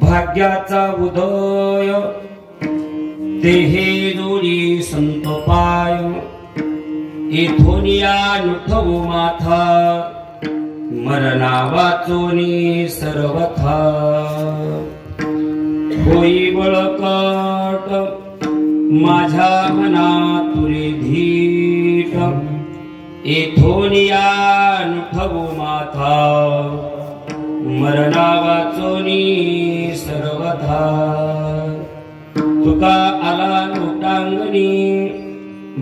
भाग्याचा उदय देहे दोरी संतोपाय इथोनिया नुठवू माथा मरणा वाचोनी सर्वथा होई बळकट माझ्या मना तुरे धीट इथोनिया नुठवू माथा मरणा वाचोनी सर्वथा तुका आला लोटांगणी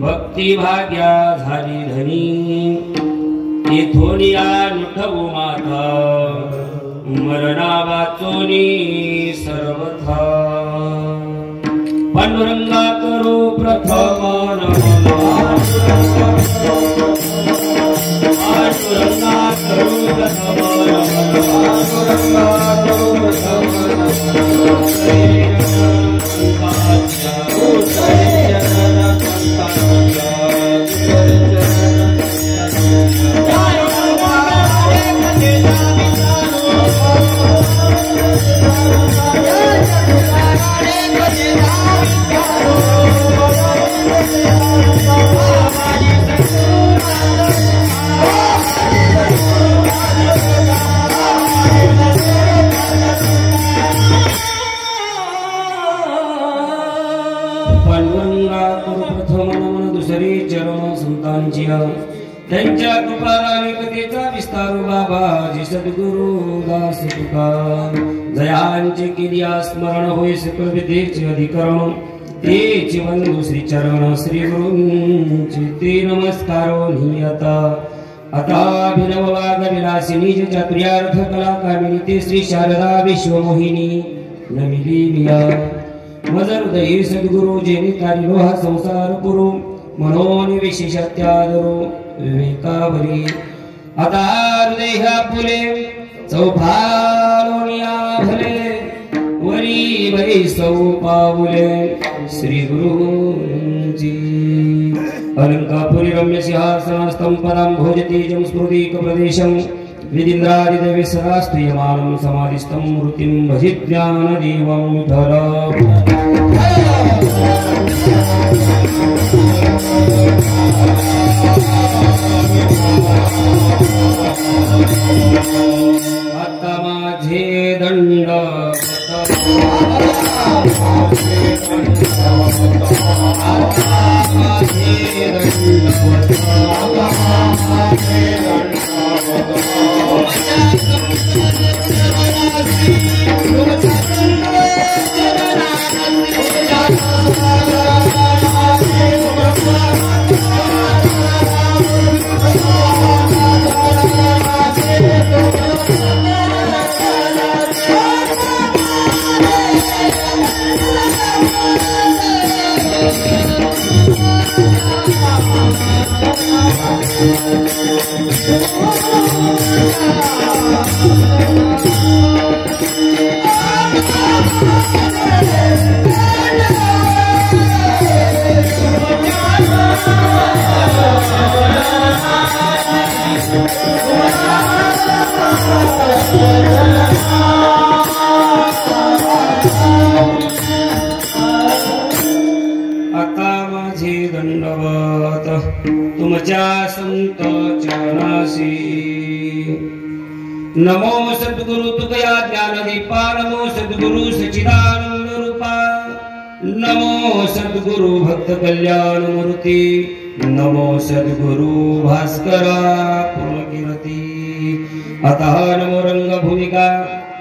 भक्ती भाग्या झाली धनी इथोनिया नुठवू माथा मरणा वाचोनी सर्वथा पांडुरंगा करो प्रथम पांडुरंगा करो प्रथम त्यांच्या कृपारानिकतेचा विस्तारू बाबाजी सद्गुरु दास तुका जयांचे केली स्मरण होय सकल विद्येचे अधिकरण तेचे बंधू श्री चरण श्री गुरूंचे ते नमस्कार नियता आता अभिनव वाग विलासिनी चातुर्यार्थ कला कामिनी ते श्री शारदा विश्वमोहिनी नमिली मिया मज हृदयी सद्गुरु जेने कार्यो हा संसार पुरु मनोनि विशेषत्यादरो विवेकावरी आता हृदय फुले चौफाळोनिया भले वरी वरी सौ पाऊले श्री गुरुजी अलंकापुरी रम्य सिंहासनस्थं पदं भोजतेजं स्मृतिक प्रदेशं विदिन्द्रादिदेवे सदा स्तूयमानं समाधिस्थं मृतिं भजिज्ञानदेवं विठ्ठल आता माझे दंड नमो सद्गुरु तुकया ज्ञानदीपा नमो सद्गुरु सच्चिदानंद रूपा नमो सद्गुरु भक्त कल्याण मूर्ती नमो सद्गुरु भास्करा पूर्णकीर्ती अतः नमो रंग भूमिका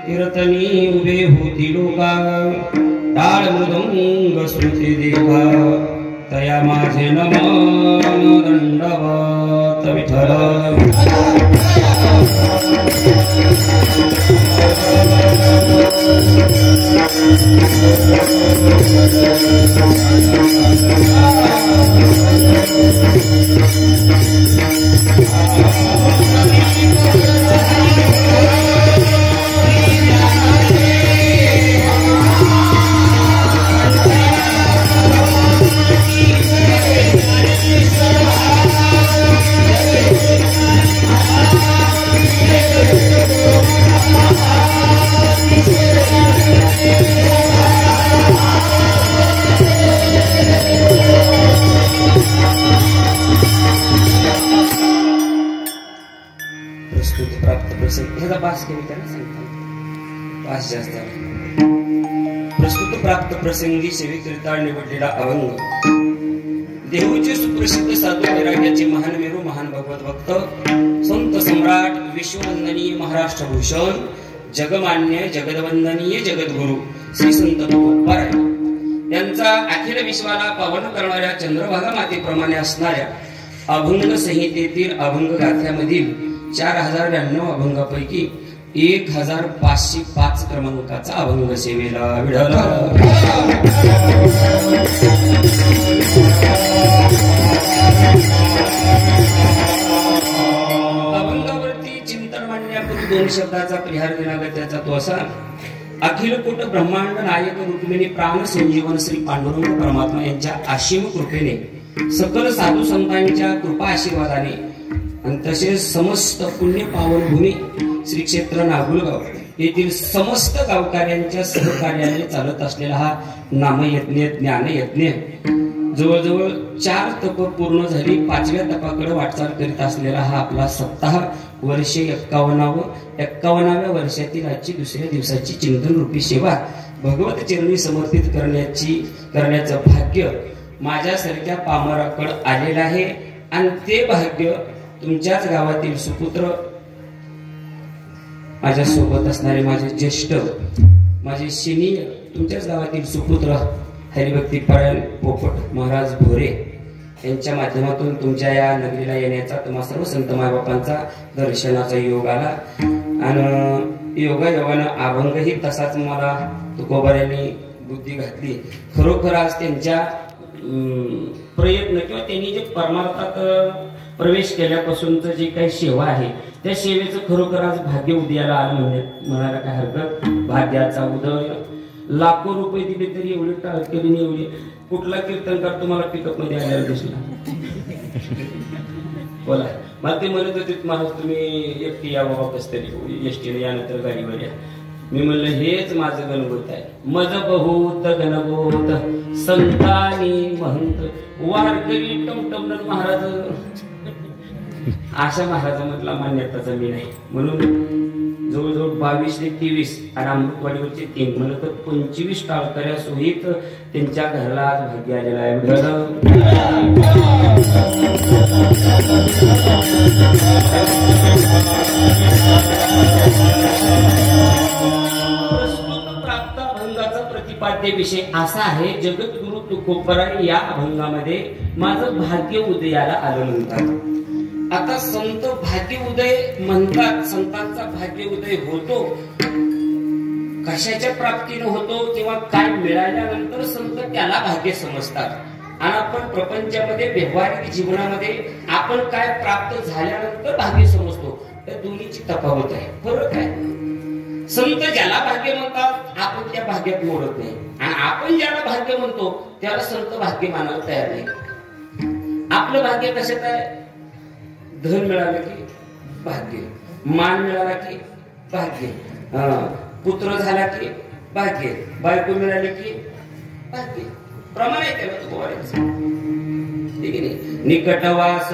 कीर्तनी उभे होती लोका टाळ मृदंग श्रुती देखा तया माझे नमो दंडवत विठ्ठल प्रस्तुत प्राप्त प्रसंगी सेवेकरिता निवडलेला अभंग देहूचे सुप्रसिद्ध साधू वैराग्याचे महान मेरू महान भगवत भक्त संत सम्राट विश्ववंदनीय महाराष्ट्र भूषण जगमान्य जगदवंदनीय जगद्गुरु श्री संत तुकोबाराय यांचा अखिल विश्वाला पावन करणाऱ्या चंद्रभागा मातेप्रमाणे असणाऱ्या अभंग संहितेतील अभंग गाथ्यामधील 4092 अभंगापैकी 1505 क्रमांकाचा अभंग सेवेला विढला अभंगावरती चिंतन मांडण्यापूर्वी 2 शब्दाचा परिहार देण्याचा त्याचा तो असा अखिल कोट ब्रह्मांड नायक रुक्मिणी प्राण संजीवन श्री पांडुरंग परमात्मा यांच्या असीम कृपेने सकल साधू संतांच्या कृपा आशीर्वादाने आणि तसेच समस्त पुण्य पावन भूमी श्री क्षेत्र नागुलगाव येथील समस्त गावकऱ्यांच्या सहकार्याने चालत असलेला हा नामयज्ञ ज्ञानयज्ञ जवळजवळ 4 तप पूर्ण झाली 5व्या तपाकडे वाटचाल करीत असलेला हा आपला सप्ताह वर्षे 51व्या वर्षातील आजची दुसऱ्या दिवसाची चिंतन रूपी सेवा भगवत चरणी समर्पित करण्याचं भाग्य माझ्यासारख्या पामराकडे आलेलं आहे आणि ते भाग्य तुमच्याच गावातील सुपुत्र माझ्या सोबत असणारे माझे ज्येष्ठ माझे सिनियर तुमच्याच गावातील सुपुत्र हरिभक्ती परायण पोपट महाराज भोरे यांच्या माध्यमातून तुमच्या या नगरीला येण्याचा तुम्हा सर्व संत मायबापांचा दर्शनाचा योग आला आणि योगायोगानं अभंगही तसाच मला तुकोबाऱ्यांनी बुद्धी घातली. खरोखर आज त्यांच्या प्रयत्न किंवा त्यांनी जे परमार्थात प्रवेश केल्यापासूनच जी काही सेवा आहे त्या सेवेचं खरोखर आज भाग्य उदयाला आलं म्हणायला काय हरकत. भाग्याचा उदय लाखो रुपये दिले तरी एवढे टाळकेली एवढे कुठला कीर्तनकार तुम्हाला पिकअप मध्ये आल्याला दिसला बोला. मला ते म्हणत होते महाराज तुम्ही एकटी या बाबा कस तरी एसटीने यानंतर गाडीवर या. मी म्हणलं हेच माझं गणगोत आहे. मज बहुत गणगोत संतानी महंत वारकरी टमटमन महाराज अशा महाराजांमधला मान्यताचा मी नाही. म्हणून जवळजवळ 22 ते 23 आणि अमृतवाडीवरचे 3 म्हणलं तर 25 टाळकऱ्या सोहित त्यांच्या घराला आज भाग्य आलेला आहे. प्रस्तुत प्राप्त अभंगाचा प्रतिपाद्य विषय असा आहे. जगद्गुरु तुकोबाराय या अभंगामध्ये माझं भाग्य उदयाला आलं म्हणतात. आता संत भाग्य उदय म्हणतात. संतांचा भाग्य उदय होतो कशाच्या प्राप्तीनं होतो किंवा काय मिळाल्यानंतर संत त्याला भाग्य समजतात. आणि आपण प्रपंचामध्ये व्यवहारिक जीवनामध्ये आपण काय प्राप्त झाल्यानंतर भाग्य समजतो. त्या दोन्हीची तफावत आहे, फरक आहे. संत ज्याला भाग्य म्हणतात आपण त्या भाग्यात मोडत नाही आणि आपण ज्याला भाग्य म्हणतो त्याला संत भाग्य मानायला तयार नाही. आपलं भाग्य कशात आहे? धन मिळालं की भाग्य, मान मिळाला की भाग्य, पुत्र झाला की भाग्य, बायको मिळाली की भाग्य. प्रमाण आहे त्याला तुकोबाऱ्यांचं, ठीक आहे नाही. निकटवास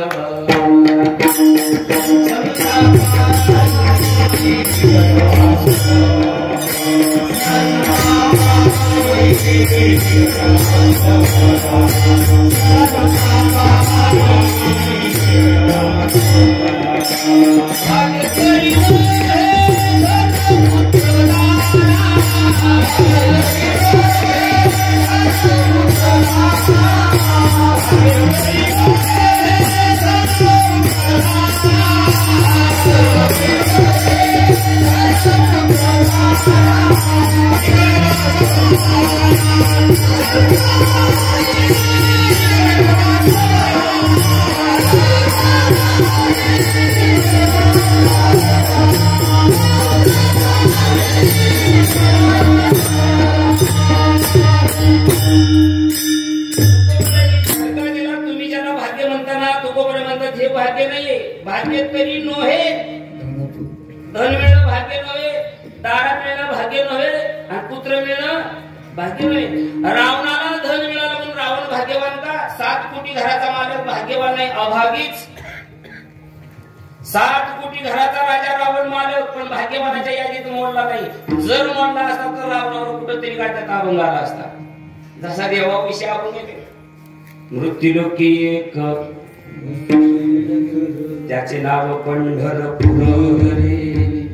भाग्य नाहीये. भाग्य तरी नव्हे, धन मिळणं भाग्य नव्हे, दारा मिळणं भाग्य नव्हे आणि पुत्र मिळणं भाग्य नव्हे. रावणाला धन मिळालं म्हणून रावण भाग्यवान का? 7 कोटी घराचा मालक भाग्यवान नाही, अभागीच. 7 कोटी घराचा राजा रावण मालक पण भाग्यवानाच्या यादीत मोडला नाही. जर मोडला असता तर रावणावर कुठंतरी काय त्याचा अभंग आला असता. जसा देवाविषयी अभंग येते मृत्यूलोकी एक त्याचे नाव पंढरपूर रे,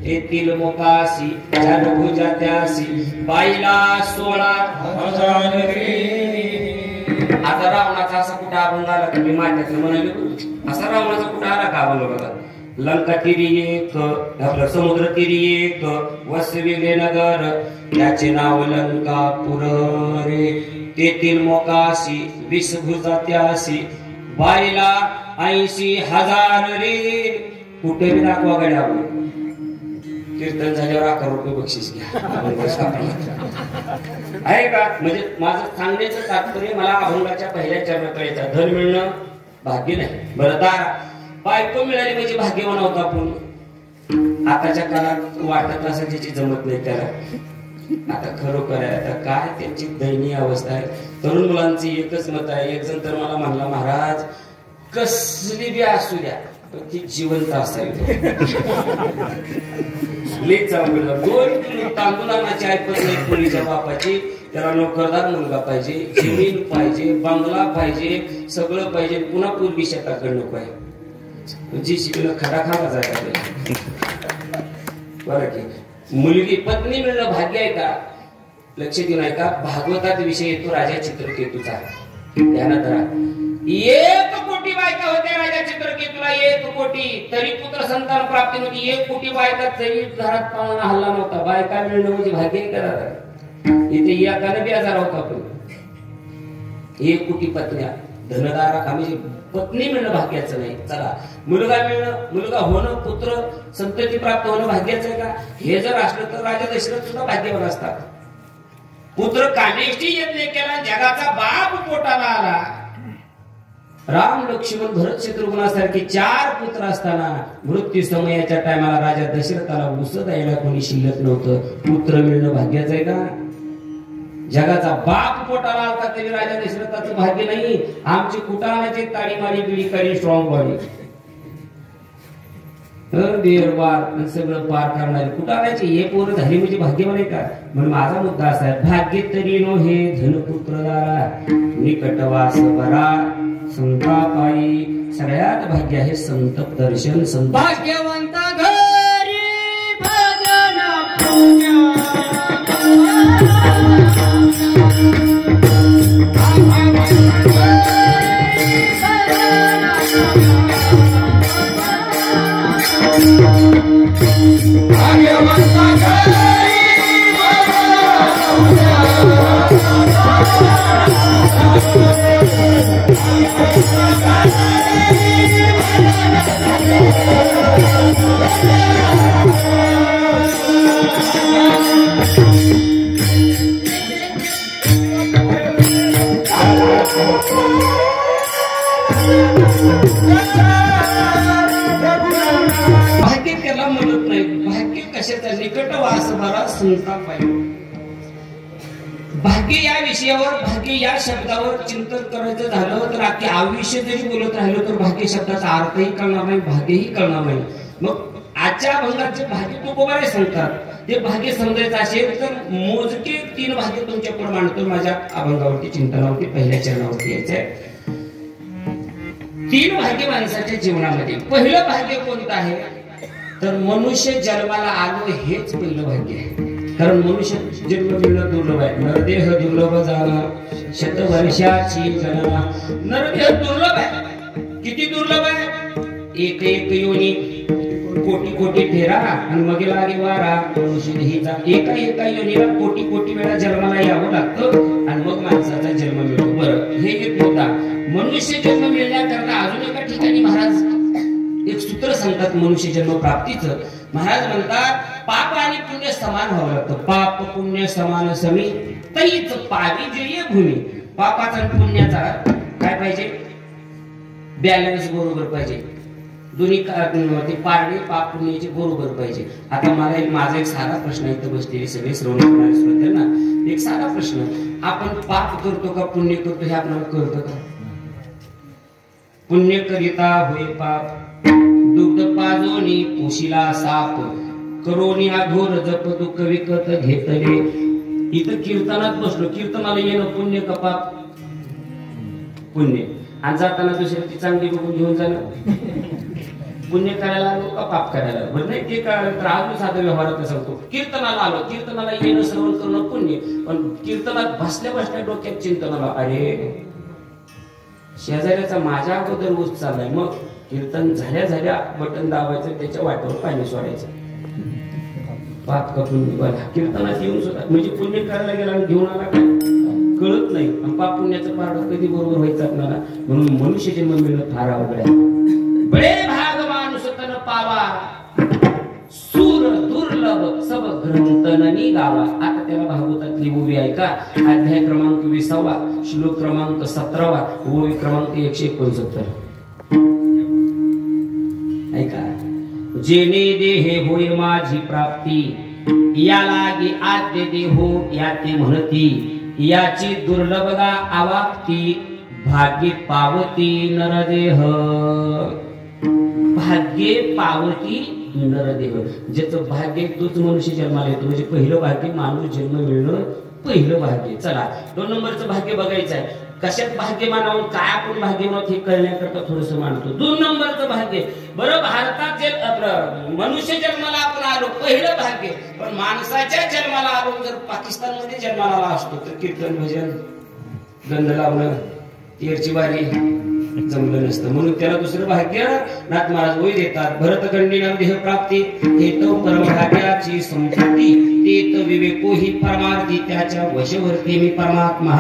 तेथील मोकाशी चार भुजा त्यासी बाईला 16,000 रे. आता रावणाचा असा कुठं अभंग आला का? मी माझ्यातलं म्हणाले असा रावणाचा कुठं आला का अभंग बघा. लंका तीरी एक, आपलं समुद्र तीरी एक वसविले नगर त्याचे नाव लंकापूर रे, तेथील मोकाशी 20 भुजा त्यासी बाईला 80,000 रे. कुठे बी दाखवा गाड्या कीर्तन झाल्यावर 11 रुपये बक्षीस घ्या आहे का? म्हणजे माझं सांगण्याचं तात्पर्य मला अभंगाच्या पहिल्या चरणात यायचा. धन मिळणं भाग्य नाही. बरं दार बायको मिळाली म्हणजे भाग्यवान होता आपण. आताच्या काळात वाटत असं ज्याची जमत नाही त्याला. आता खरोखर आहे. आता काय त्यांची दयनीय अवस्था आहे. तरुण मुलांची एकच मत आहे. एक जण तर मला म्हणला महाराज कसली बी असू द्या पण ती जिवंत असावी. लेच चांगलं 2 किलो तांदूळ आणायची ऐकत नाही मुलीच्या बापाची. त्याला नोकरदार मुलगा पाहिजे, जमीन पाहिजे, बंगला पाहिजे, सगळं पाहिजे. पुन्हा पूर्वी शेताकडे नको आहे. जी शिकणं खडा खावा जायला बरं की. मुलगी पत्नी मिळणं भाग्य आहे का? लक्ष देऊन ऐका. भागवतात विषय येतो राजा चित्रकेतूचा. ध्यानात राहा. 1 कोटी बायका होत्या राजा चित्रकेतूला, 1 कोटी. तरी पुत्र संतान प्राप्ती नव्हती. 1 कोटी बायका तरी घरात पाळणा हल्ला नव्हता. बायका मिळणं म्हणजे भाग्य करा. इथे एकाने 2000 होता. पण 1 कोटी पत्न्या धनदारा का म्हणजे पत्नी मिळणं भाग्याचं नाही. चला मुलगा मिळणं, मुलगा होणं, पुत्र संतती प्राप्त होणं भाग्याचं आहे का? हे जर असलं तर राजा दशरथ सुद्धा भाग्यवान असतात. पुत्र कामेष्टी यज्ञ केला, जगाचा बाप पोटाला आला. राम लक्ष्मण भरत शत्रुघ्नासारखे 4 पुत्र असताना मृत्यू समयाच्या टायमाला राजा दशरथाला उस द्यायला कोणी शिल्लक नव्हतं. पुत्र मिळणं भाग्याचं आहे का? जगाचा बाप पोटाला आलता तरी राजा दशरथाचं भाग्य नाही. आमची कुटाणाची ताडी मारी बिडी करी स्ट्रॉंग बॉडी बेरवार सगळं पार करणारे कुटाणाची हे पोरं झाली म्हणजे भाग्यवान आहे का? म्हणून माझा मुद्दा असा आहे, भाग्य तरी नो हे धनपुत्र दारा निकटवास बरा संतापायी. सगळ्यात भाग्य आहे संत दर्शन. संत भाग्यवंत घरी भजन पुण्य भाग्य त्याला म्हणत नाही. भाग्य कशाचा? निकटवास बरा संतापायी. भाग्य या विषयावर, भाग्य या शब्दावर चिंतन करायचं झालं तर अख्खे आयुष्य जरी बोलत राहिलो तर भाग्य शब्दाचा अर्थही कळणार नाही, भाग्यही कळणार नाही. मग आजच्या अभंगाचे भाग्य तुकोबारे सांगतात. ते भाग्य समजायचं असेल तर मोजके 3 भाग्य तुमच्या पुढे मांडतो. माझ्या अभंगावरती, चिंतनावरती, पहिल्या चरणावरती यायचंय. 3 भाग्य माणसाच्या जीवनामध्ये. पहिलं भाग्य कोणतं आहे तर मनुष्य जन्माला आलो हेच पहिलं भाग्य आहे. कारण मनुष्य जन्म मिळणं दुर्लभ आहे. नरदेह दुर्लभ जाणं, शतवर्षाची गणना. नरदेह दुर्लभ आहे. किती दुर्लभ आहे? एक योनी, कोटी कोटी फेरा आणि मग लागे वारा. मनुष्य देहीचा एका योनीला कोटी वेळा जन्माला यावं लागतं आणि मग माणसाचा जन्म मिळतो. बरं, हे एक मुद्दा. मनुष्य जन्म मिळण्याकरता अजून एका ठिकाणी महाराज एक सूत्र सांगतात मनुष्य जन्म प्राप्तीचं. महाराज म्हणतात पाप आणि पुण्य समान व्हावं लागतं. पाप पुण्य समान समी तैच पावी जय भूमी. पापाचा आणि पुण्याचा काय पाहिजे? बॅलन्स बरोबर पाहिजे. दोन्ही पारडे पाप पुण्याचे बरोबर पाहिजे. आता माझा एक साधा प्रश्न इथं बसलेले सगळे श्रवण करणारे श्रोत्यांना एक साधा प्रश्न. आपण पाप करतो का पुण्य करतो हे आपल्याला कळतं का? पुण्य करिता होय पाप, दुग्ध पाजोनी पोशिला साप. करोनी हा घोर जप दुःख विकत घेतले. इथं कीर्तनात बसलो, कीर्तनाला येणं पुण्य का पाप? पुण्य. आणि जाताना दुसऱ्याची चांगली बघून घेऊन जाणं पुण्य करायला आलो का पाप करायला? बरं नाही ते कळालं तर अजून साधा व्यवहारात सांगतो. कीर्तनाला आलो, कीर्तनाला येणं श्रवण करणं पुण्य. पण कीर्तनात बसल्या डोक्यात चिंतनाला अरे शेजाऱ्याचा माझ्या अगोदर ऊस चाललाय. मग कीर्तन झाल्या बटन दाबायचं, त्याच्या वाटेवर पाणी सोडायचं. पाप का पुण्य? बघा कीर्तनात येऊन सुद्धा म्हणजे पुण्य करायला गेला आणि घेऊन आला काय कळत नाही. आणि पाप पुण्याचं पारड कधी बरोबर व्हायचं आपल्याला. म्हणून मनुष्य जन्म मिळणं फार अवघड आहे. बळे भागवान सुतन पावा, सूर दुर्लभ सब ग्रंथननी गावा. आता त्याला भागवतातली ओवी ऐका. अध्याय क्रमांक 20, श्लोक क्रमांक 17, ओवी क्रमांक 169. ऐका. जेने देहे होय माझी प्राप्ती, या लागे आद्य देहो याते म्हणती. याची दुर्लभगा आवाप्ती, भाग्य पावती नरदेह. भाग्ये पावती नरदेह. ज्याचं भाग्य तोच मनुष्य जन्माला येतो. म्हणजे पहिलं भाग्य माणूस जन्म मिळणं पहिलं भाग्य. चला 2 नंबरचं भाग्य बघायचं आहे. कशात भाग्य मानावं, काय आपण भाग्य मानत हे कळण्याकरता थोडस मानतो. 2 नंबरचं भाग्य बरं, भारतात जे मनुष्य जन्माला आपण आलो पहिलं भाग्य. पण माणसाच्या जन्माला आलो जर पाकिस्तानमध्ये जन्माला आला असतो तर कीर्तन भजन गंध लावणं तीरची बारी जमलं नसतं. म्हणून त्याला दुसरं भाग्य नाथ महाराज वय देतात. भरतखंडीनं देह प्राप्ती हेत परमभाग्याची संपत्ती तेत विवेको ही परमार्थी त्याच्या वशवर्ती मी परमात्मा.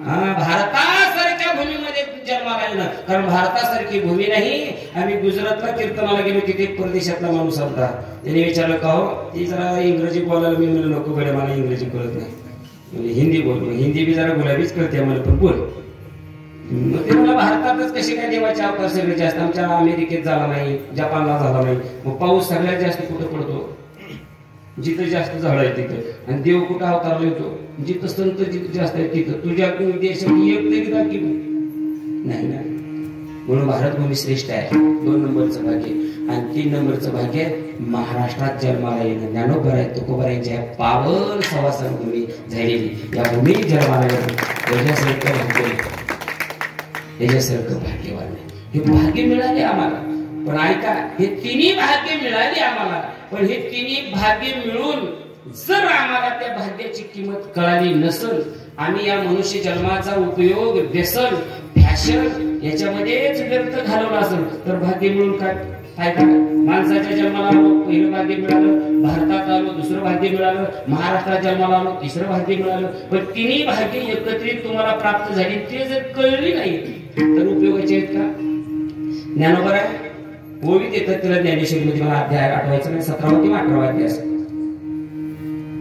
भारतासारख्या भूमीमध्ये जन्माला येणं, कारण भारतासारखी भूमी नाही. आम्ही गुजरातला कीर्तनाला गेलो, तिथे परदेशातला माणूस होता. त्याने विचारलं का हो ती जरा इंग्रजी बोलायला. मी म्हणलं नको गड्या मला इंग्रजी कळत नाही, म्हणजे हिंदी बोलतो. हिंदी बी जरा गुलाबीच कळते मला पण बोल. मग ते मला भारतातच कसे काय देवाचे अवतार सगळे जास्त, आमच्या अमेरिकेत झाला नाही, जपानला झाला नाही. मग पाऊस सगळ्यात जास्त कुठं पडतो, जिथं जास्त झाड आहे तिथं. आणि देव कुठं अवतारला येतो, जिथं संत जिथं जास्त आहे तिथं. तुझ्या देशात एक तरी दाखी नाही ना. म्हणून भारत भूमी श्रेष्ठ आहे. 2 नंबरचं भाग्य. आणि 3 नंबरचं भाग्य महाराष्ट्रात जन्माला येणं. ज्ञानोबराय तुकोबरायांच्या पावन सवासन भूमी झालेली या भूमी जन्माला येणं त्याच्यासारखं भाग्यवान नाही. हे भाग्य मिळाले आम्हाला. पण ऐका, हे 3 भाग्य मिळाली आम्हाला. पण हे 3 भाग्य मिळून जर आम्हाला त्या भाग्याची किंमत कळाली नसेल, आम्ही या मनुष्य जन्माचा उपयोग व्यसन फॅशन याच्यामध्येच व्यर्थ घालवला असेल तर भाग्य मिळून काय फायदा. माणसाच्या जन्माला आलो पहिलं भाग्य मिळालं, भारतात आलो दुसरं भाग्य मिळालं, महाराष्ट्रात जन्माला आलो तिसरं भाग्य मिळालं. पण 3 भाग्य एकत्रित तुम्हाला प्राप्त झाली, ते जर कळली नाही तर उपयोगाचे आहेत का. ज्ञानोबा आहे ओवीत येतात तिला ज्ञानेश्वरीमध्ये, मला अध्याय आठवायचा नाही, 17वा किंवा 18वा अध्याय.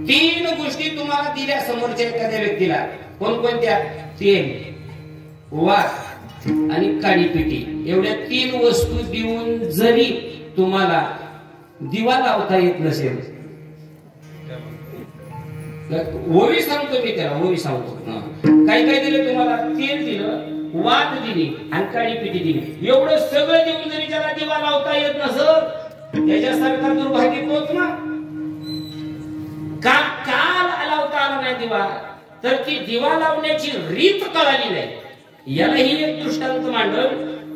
3 गोष्टी तुम्हाला दिल्या समोरच्या एखाद्या व्यक्तीला. कोणकोणत्या? तेल, वात आणि काळी पिठी. एवढ्या 3 वस्तू देऊन जरी तुम्हाला दिवा लावता येत नसेल, ओवी सांगतो मी त्याला, ओवी सांगतो. काही काय दिलं तुम्हाला? तेल दिलं, वात दिली आणि काळी पिठी दिली. एवढं सगळं देऊन जरी त्याला दिवा लावता येत नसत, त्याच्यासारखा दुर्भाग्य पोच ना. काल लावता आला नाही दिवा, तर ती दिवा लावण्याची रीत कळाली नाही. यालाही एक दृष्टांत मांडल.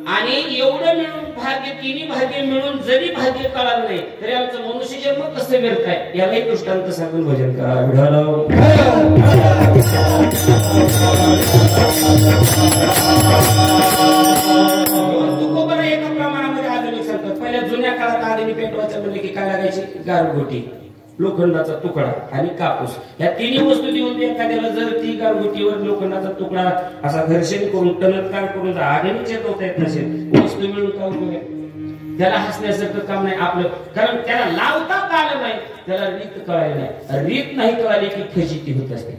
आणि एवढं मिळून भाग्य 3 भाग्य मिळून जरी भाग्य कळालं नाही तरी आमचं मनुष्य जन्म कसं व्यर्थ आहे यालाही दृष्टांत सांगून भजन करा. तुकोबरा एका प्रमाणामध्ये आधुनिक सांगतात. पहिल्या जुन्या काळात आधुनिक पेटवायचं म्हणले की काय लागायची? गारगोटी, लोखंडाचा तुकडा आणि कापूस. या 3 वस्तू देऊन एखाद्याला जर ती गारगोटीवर लोखंडाचा तुकडा असा घर्षण करून टणत्कार करून आगीने चेतवता येत नसेल, वस्तू मिळून का उपयोग आहे? त्याला हसण्यासारखं काम नाही आपलं, कारण त्याला लावता आलं नाही, त्याला रीत कळाली नाही. रीत नाही कळाली की फजिती होत असते.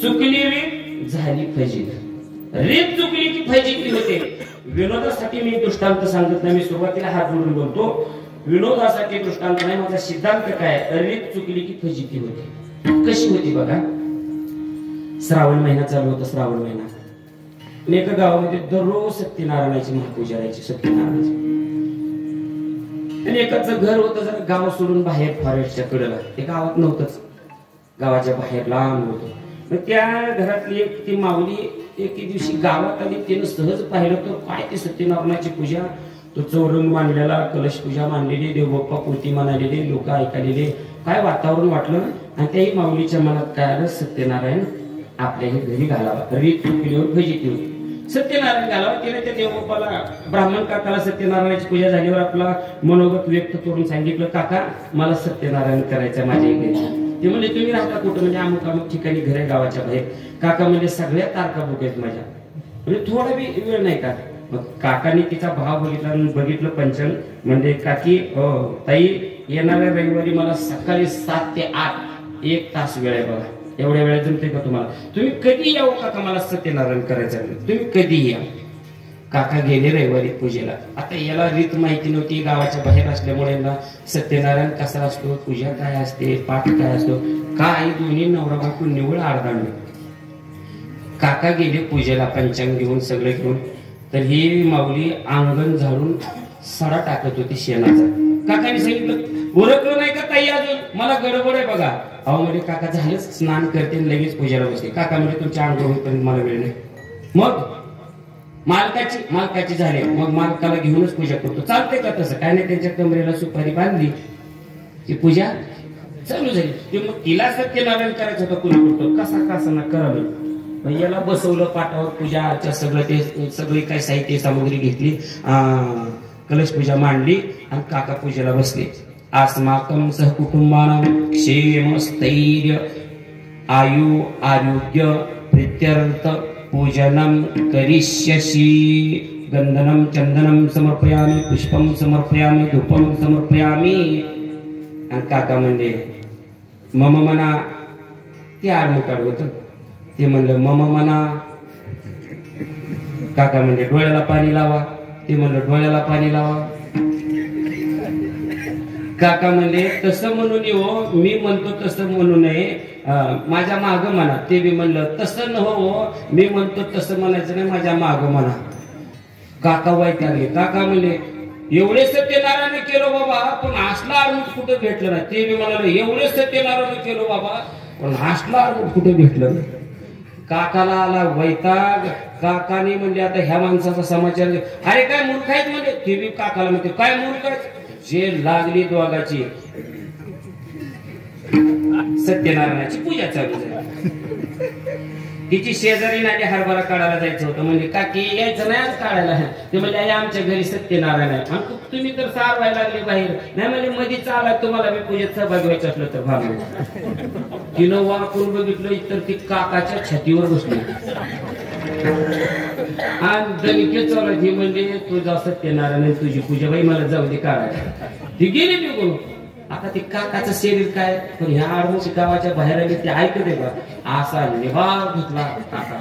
चुकली रीत झाली फजिती, रीत चुकली की फजिती होते. विनोदासाठी मी दृष्टांत सांगत नाही, मी सुरुवातीला हात जोडून बोलतो. विनोदासाठी दृष्टांत नाही, माझा सिद्धांत काय? रीत चुकली की फजिती होती. कशी होती बघा. श्रावण महिना चालू होता, श्रावण महिना. एका गावामध्ये दररोज सत्यनारायणाची महापूजा राहायची, सत्यनारायणाची. आणि एकाचं घर होतं जरा गाव सोडून बाहेर फॉरेस्टच्या कडेला, ते गावात नव्हतंच, गावाच्या बाहेर लांब होतं. मग त्या घरातली एक ती माऊली एके दिवशी गावात आली. तिनं सहज पाहिलं तर काय ते सत्यनारायणाची पूजा, तो चौरंग मांडलेला, कलश पूजा मांडलेली, देवबाप्पा कृती मांडलेली, लोक ऐकालेले, काय वातावरण वाटलं. आणि त्याही माऊलीच्या मनात काय आलं? सत्यनारायण आपल्या घरी घालावा. रीत चुकलीवर फजिती होती. सत्यनारायण घालावा. तिने त्या देवबाप्पाला, ब्राह्मण काकाला सत्यनारायणाची पूजा झाल्यावर आपला मनोगत व्यक्त करून सांगितलं, काका मला सत्यनारायण करायचं माझ्या घरी. ते म्हणजे तुम्ही राहता कुठं? म्हणजे अमुक अमुक ठिकाणी घर आहे गावाच्या बाहेर. काका म्हणजे सगळ्या तारखा बुक आहेत माझ्या, म्हणजे थोडा बी वेळ नाही का? मग काकाने तिचा भाव बघितलं पंचम. म्हणजे काकी ताई येणाऱ्या रविवारी मला सकाळी 7 ते 8 1 तास वेळ आहे बघा. एवढ्या वेळा जमते का तुम्हाला? तुम्ही कधी यावं काका, मला सत्यनारायण करायचं. तुम्ही कधी या. काका गेले रविवारी पूजेला. आता याला रीत माहिती नव्हती, गावाच्या बाहेर असल्यामुळे ना सत्यनारायण कसा असतो, पूजा काय असते, पाठ काय असतो, काय दोन्ही नवरा बायको निवळ आडदांड. काका गेले पूजेला पंचांग घेऊन, सगळं घेऊन. तर ही माऊली अंगण झाडून सडा टाकत होती शेणाचा. काकाने सांगितलं ओळखलं नाही का ताई अजून? मला गडबड आहे बघा. अहो म्हणजे काका झालंच, स्नान करते लगेच पूजेला बसते. काका म्हणजे तुमच्या अंग होईपर्यंत मला वेळ नाही. मग मालकाची झाली, मग मालकाला घेऊनच पूजा करतो. चालते का तसं? काय नाही, त्यांच्या कमरेला सुपारी बांधली की पूजा चालू झाली. की मग तिला सत्यनारायण करायचं होतं, कुणी करतो कसा ना करावं. मग याला बसवलं पाटावर, पूजा अर्चा सगळी काय साहित्य सामग्री घेतली, कलश पूजा मांडली आणि काका पूजेला बसले. अस्माकं सहकुटुंबानां क्षेम स्थैर्य आयु आरोग्य प्रीत्यर्थ पूजनं करिष्यसि. गंधनं चंदनं समर्पयामि, पुष्पं समर्पयामि, धूपं समर्पयामि. आणि काका म्हणले मम मना. ते आडमुठाड होत, ते म्हणलं मम मना. काका म्हणले डोळ्याला पाणी लावा. ते म्हणलं डोळ्याला पाणी लावा. काका म्हणले तसं म्हणून हो, मी म्हणतो तसं म्हणू नये, माझ्या माग म्हणा. ते बी म्हणलं तसं न हो, मी म्हणतो तसं म्हणायचं नाही, माझ्या माग म्हणा. काका वैतागले. काका म्हणले एवढे सत्यनारायण केलो बाबा, पण असला आडमुठ कुठे भेटलं नाही. ते बी म्हणाले एवढे सत्यनारायण केलो बाबा, पण असला आडमुठ कुठे भेटलं नाही. काकाला आला वैताग. काकाने म्हणले आता ह्या माणसाचा समाचार, अरे काय मूर्ख आहेत म्हणजे. ते बी काकाला म्हणते काय मूर्ख आहेत. जे लागली दोघाची सत्यनारायणाची पूजा चालू झाली. तिची शेजारी नाडी हरभरा काढायला जायचं होतं. म्हणजे काकी यायचं नाही आज काढायला. ते म्हणजे आमच्या घरी सत्यनारायण आहे. आणि तुम्ही तर सारवायला लागले बाहेर. नाही म्हणजे मध्ये चाला, तुम्हाला मी पूजेत सहभागी व्हायचं असलं तर भाग. तिनं वाकून बघितलं तर ती काकाच्या छातीवर बसली आणि दणके चालत. म्हणजे तुझा सत्यनारायण तुझी पूजा बाई, मला जाऊ दे काढायला. ती गेली निघून. आता ते काकाचं शरीर काय, पण ह्या आडमुठी गावाच्या बाहेर आले ते ऐकते का. असा निभाव घेतला काका.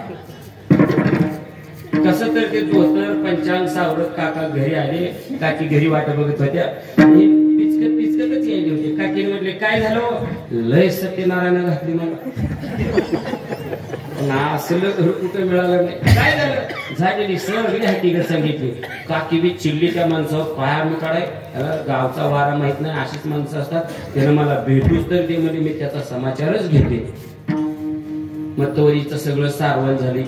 कसं तर ते धोतर पंचांग सावरत काका घरी आले. काकी घरी वाट बघत होत्या. पिचकतच यायले होते. काकीने म्हटले काय झालं. लय सत्यनारायण घातली मला, असलं घर कुठं मिळालं नाही. काय झालं. झालेली सगळी हकीकत सांगितली. काकी बी चिडली त्या माणसावर. पाया मी काढाय, गावचा वारा माहित नाही, अशीच माणसं असतात. त्यानं मला भेटूच तर ते म्हणजे मी त्याचा समाचारच घेते. मग तोरीचं सगळं सारवण झालं.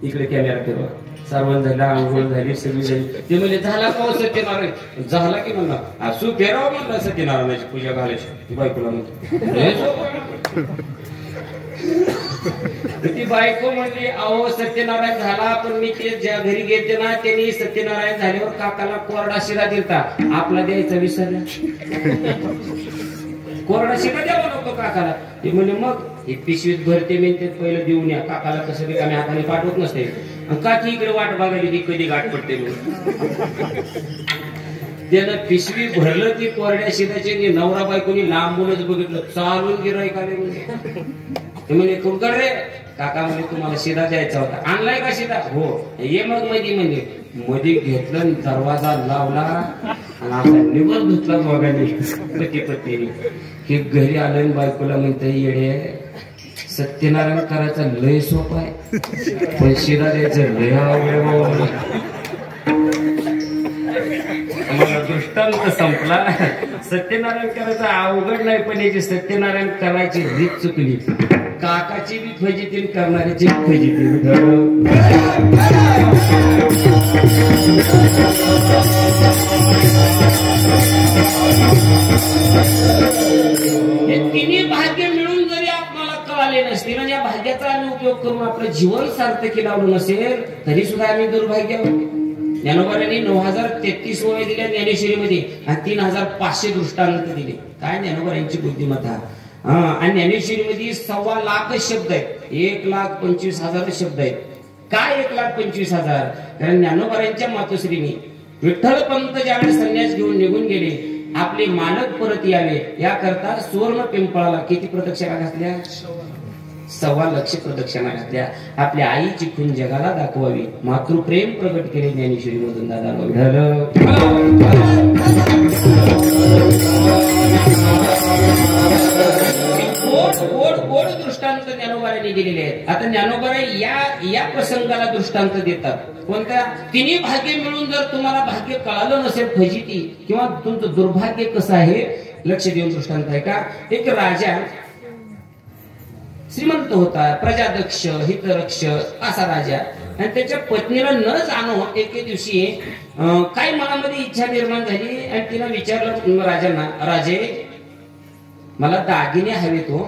इकडे कॅमेरा फिरवा. सारवण झालं, आंघोळ झाली, सगळी झाली. ते म्हणजे झाला का सत्यनारायण. झाला की म्हणला असू फेरावं म्हणला सत्यनारायणाची पूजा घालायची. बायकोला म्हणते ती बायको म्हणली अहो सत्यनारायण झाला, पण मी ते ज्या घरी गेलते ना त्यांनी सत्यनारायण झाल्यावर काकाला कोरडा शिरा दिलता, आपला द्यायचा विसरला. कोरडा शिरा द्यावा नको काकाला. ते म्हणजे मग हे पिशवीत भरते मी ते पहिलं देऊन या. काकाला कसं रिकाम्या हाताने पाठवत नसते. काकी इकडे वाट बघायली ती कधी गाठ पडते त्यानं पिशवी भरलं ती कोरड्या शिराची. नवरा बायकोनी लांबूनच बघितलं. चालून गिराईक आले म्हणजे कुलकर रे. काका म्हणजे तुम्हाला शिरा द्यायचा होता. आणलाय का शिरा. हो ये मग मध्ये घेतलं, दरवाजा लावला आणि आता निवड धुतला दोघांनी पती पत्नीने. हे घरी आलं बायकोला म्हणते येडे सत्यनारायण करायचा लय सोपा आहे, पण शिरा द्यायचं लय अवघड. मला दृष्टांत संपला. सत्यनारायण करायचं अवघड नाही, पण याची सत्यनारायण करायची रीत चुकली. काकाची बी फजिती करणाऱ्याची फजिती. हे तिन्ही भाग्य मिळून जरी आपल्याला कळाले नसतील आणि या भाग्याचा आम्ही उपयोग करून आपलं जीवन सार्थकी लावलं नसेल तरी सुद्धा आम्ही दुर्भाग्य आहोत. ज्ञानोबांनी 9033 ओळी दिल्या ज्ञानेश्वरीमध्ये आणि 3500 दृष्टांत दिले. काय ज्ञानोबांची बुद्धिमत्ता. आणि ज्ञानेश्वरीमध्ये 1.25 लाख शब्द आहेत. 1,25,000 शब्द आहेत. काय 1,25,000. कारण ज्ञानोबांच्या मातोश्रीने विठ्ठल पंत ज्यावेळेस संन्यास घेऊन निघून गेले, आपले मालक परत यावे याकरता सुवर्ण पिंपळाला किती प्रदक्षिणा घातल्या. 1.25 लाख प्रदक्षिणा घातल्या. आपल्या आईची खून जगाला दाखवावी. मातृप्रेम प्रकट केले ज्ञानेश्वरी मधून दादा गोड दृष्टांत ज्ञानोबांनी दिलेले आहेत. आता ज्ञानोबा या प्रसंगाला दृष्टांत देतात. कोणत्या. तिन्ही भाग्य मिळून जर तुम्हाला भाग्य कळालं नसेल फजिती किंवा तुमचं दुर्भाग्य कसं आहे लक्ष देऊन दृष्टांत आहे का. एक राजा श्रीमंत होता, प्रजादक्ष हितरक्ष असा राजा. आणि त्याच्या पत्नीला न जाणो एके दिवशी काही मनामध्ये इच्छा निर्माण झाली आणि तिला विचारलं राजांना, राजे मला दागिने हवे. तो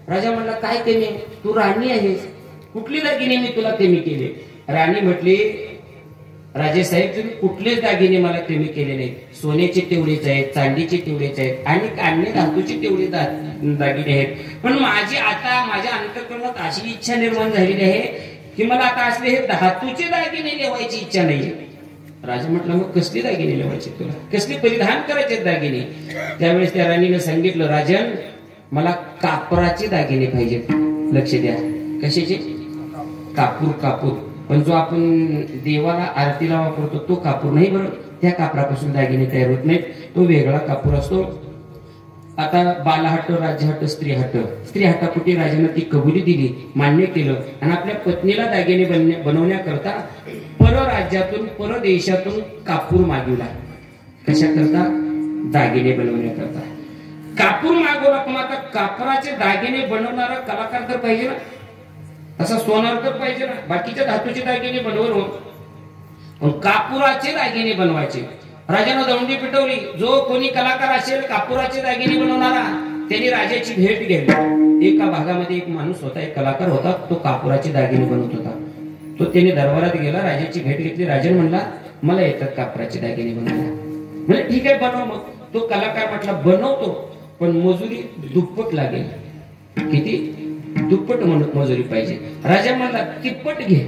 राजा म्हणला काय कमी, तू राणी आहेस, कुठली दागिने मी तुला कमी केले. राणी म्हटली, राजे साहेब तुम्ही कुठलेच दागिने मला कमी केले नाहीत. सोन्याचे तेवढेच आहेत, चांदीचे तेवढेच आहेत आणि अन्य धातूचे तेवढे दागिने आहेत. पण माझी आता माझ्या अंतःकरणात अशी इच्छा निर्माण झालेली आहे की मला आता असले हे धातूचे दागिने लेवायची इच्छा नाहीये. राजा म्हटलं मग कसले दागिने लेवायचे तुला, कसले परिधान करायचे दागिने. त्यावेळेस त्या राणीने सांगितलं, राजन मला कापराचे दागिने पाहिजेत. लक्ष द्या, कशाचे? कापूर. कापूर पण जो आपण देवाला आरतीला वापरतो तो कापूर नाही बरं, त्या कापरापासून दागिने तयार होत नाहीत, तो वेगळा कापूर असतो. आता बालहट्ट, राज्यहट्ट, स्त्रीहट्ट. स्त्रीहट्टापोटी राजाने ती कबुली दिली, मान्य केलं आणि आपल्या पत्नीला दागिने बनवण्याकरता परराज्यातून परदेशातून कापूर मागवला. कशा करता? दागिने बनवण्याकरता कापूर मागवला. पण आता कापराचे दागिने बनवणारा कलाकार तर पाहिजे ना, तसा सोनार तर पाहिजे ना. बाकीच्या धातूचे दागिने बनवून पण कापुराचे दागिने बनवायचे. राजानं दौंडी पिटवली, जो कोणी कलाकार असेल कापुराचे दागिने बनवणारा त्यांनी राजाची भेट घेतली. एका भागामध्ये एक माणूस होता, एक कलाकार होता, तो कापुराचे दागिने बनवत होता. तो त्याने दरबारात गेला, राजाची भेट घेतली. राजन म्हणला मला येतात कापराचे दागिने बनवायला. म्हणजे ठीक आहे बनव. मग तो कलाकार म्हटला बनवतो पण मजुरी दुप्पट लागेल. किती? दुप्पट मजुरी पाहिजे. राजा म्हणला तिप्पट घे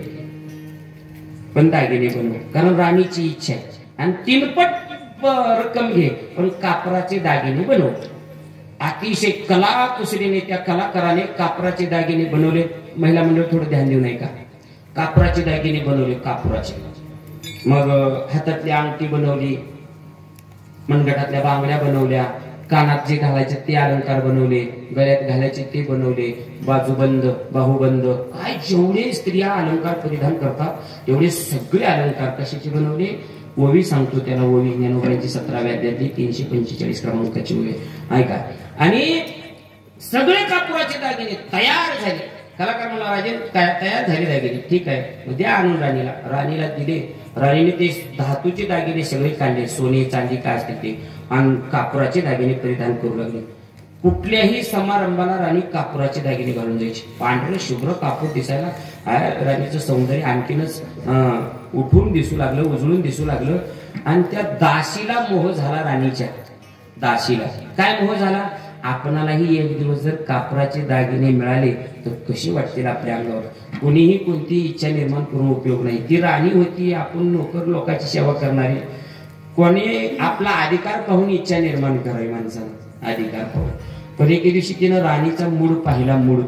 पण दागिने बनव, कारण राणीची इच्छा आहे. आणि 3पट रक्कम घे पण कापराचे दागिने बनव. अतिशय कलाकुसरीने त्या कलाकाराने कापराचे दागिने बनवले. महिला मंडळ थोडं ध्यान देऊ नये का? कापराचे दागिने बनवले, कापराचे. मग हातातली अंगठी बनवली, मनगटातल्या बांगड्या बनवल्या, कानात जे घालायचे ते अलंकार बनवले, गळ्यात घालायचे ते बनवले, बाजूबंद, बाहुबंद, काय जेवढे स्त्रिया अलंकार परिधान करतात तेवढे सगळे अलंकार कशाचे बनवले? ओवी सांगतो त्याला, ओवी ज्ञानोबाईची 17व्या अध्यायातली 345 क्रमांकाची ओवी ऐका. आणि सगळे कापुराचे दागिने तयार झाले. कलाकार म्हणला राजे तयार झाले दागिने, ठीक आहे द्या आणून राणीला. राणीला दिले. राणीने ते धातूचे दागिने सगळे काढले, सोने चांदी काय असते ते, आणि कापुराचे दागिने परिधान करू लागले. कुठल्याही समारंभाला राणी कापुराचे दागिने घालून जायची. पांढरे शुभ्र कापूर दिसायला राणीचं सौंदर्य आणखीनच उठून दिसू लागलं, उजळून दिसू लागलं. आणि त्या दासीला मोह झाला. राणीच्या दासीला काय मोह झाला? आपणालाही एक दिवस जर कापराचे दागिने मिळाले तर कशी वाटतील आपल्या अंगावर. कोणीही कोणती इच्छा निर्माण करून उपयोग नाही. ती राणी होती, आपण नोकर लोकांची सेवा करणारी. कोणी आपला अधिकार पाहून इच्छा निर्माण करावी माणसानं, अधिकार पाहून. पण एके दिवशी तिनं राणीचा मूड पाहिला. मूड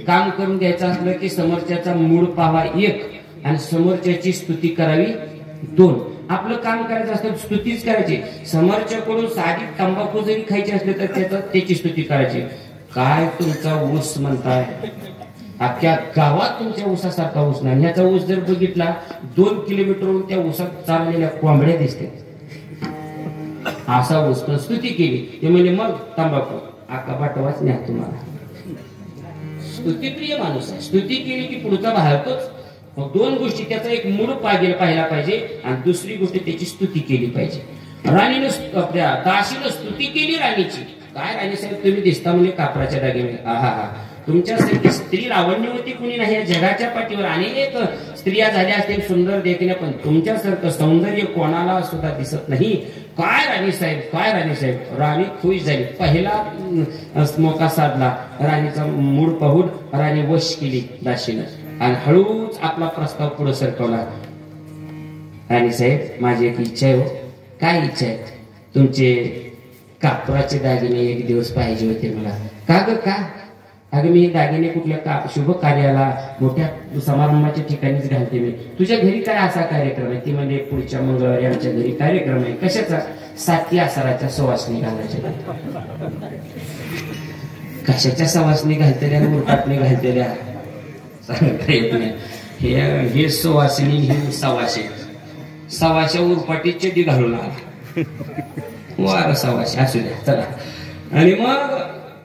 काम करून द्यायचं असलं की समोरच्याचा मूड पाहावा 1 आणि समोरच्याची स्तुती करावी 2. आपलं काम करायचं असतं स्तुतीच करायची. समोरच्याकडून साधी तंबाखू जरी खायची असली तर त्याची स्तुती करायची. काय तुमचा ऊस म्हणताय, अख्ख्या गावात तुमच्या ऊसासारखा ऊस नाही. ह्याचा ऊस जर बघितला 2 किलोमीटरवरून त्या ऊसात चाललेल्या कोंबड्या दिसते, असा ऊस. पण स्तुती केली ते म्हणजे मग तंबाखू आका पाठवाच नाही तुम्हाला. स्तुतीप्रिय माणूस आहे. स्तुती केली की पुढचा बाहेरतोच. मग 2 गोष्टी, त्याचा एक मूड पाहिला पाहिजे आणि दुसरी गोष्ट त्याची स्तुती केली पाहिजे. राणीनं आपल्या दासीनं स्तुती केली राणीची. काय राणी साहेब तुम्ही दिसता म्हणजे कापराच्या दागिने, आहा तुमच्यासारखी स्त्री लावण्यवती कुणी नाही. या जगाच्या पाठीवर अनेक स्त्रिया झाल्या असतील सुंदर देखील, पण तुमच्यासारखं सौंदर्य कोणाला सुद्धा दिसत नाही. काय राणी साहेब, काय राणी साहेब. राणी खुश झाली. पहिला मोका साधला. राणीचा मूड पाहून राणी वश केली दासीनं आणि हळूच आपला प्रस्ताव पुढे सरकवला. राणी साहेब माझी एक इच्छा आहे. हो काय इच्छा आहे? तुमचे कापराचे दागिने एक दिवस पाहिजे होते मला. का ग का? अगं मी दागिने कुठल्या शुभ कार्याला, मोठ्या समारंभाच्या ठिकाणीच घालते मी. तुझ्या घरी काय असा कार्यक्रम आहे? ती म्हणजे पुढच्या मंगळवारी आमच्या घरी कार्यक्रम आहे. कशाचा? 7 आसाराच्या सुवासनी घालायच्या. कशाच्या सवासनी घालतेल्या, मुरकाटणी घालतेल्या सांगता येत नाही. हे सुवासिनी, हे सवाशे. सवाशा उरपाटी चड्डी घालून आला. वार सवाशे असू द्या चला. आणि मग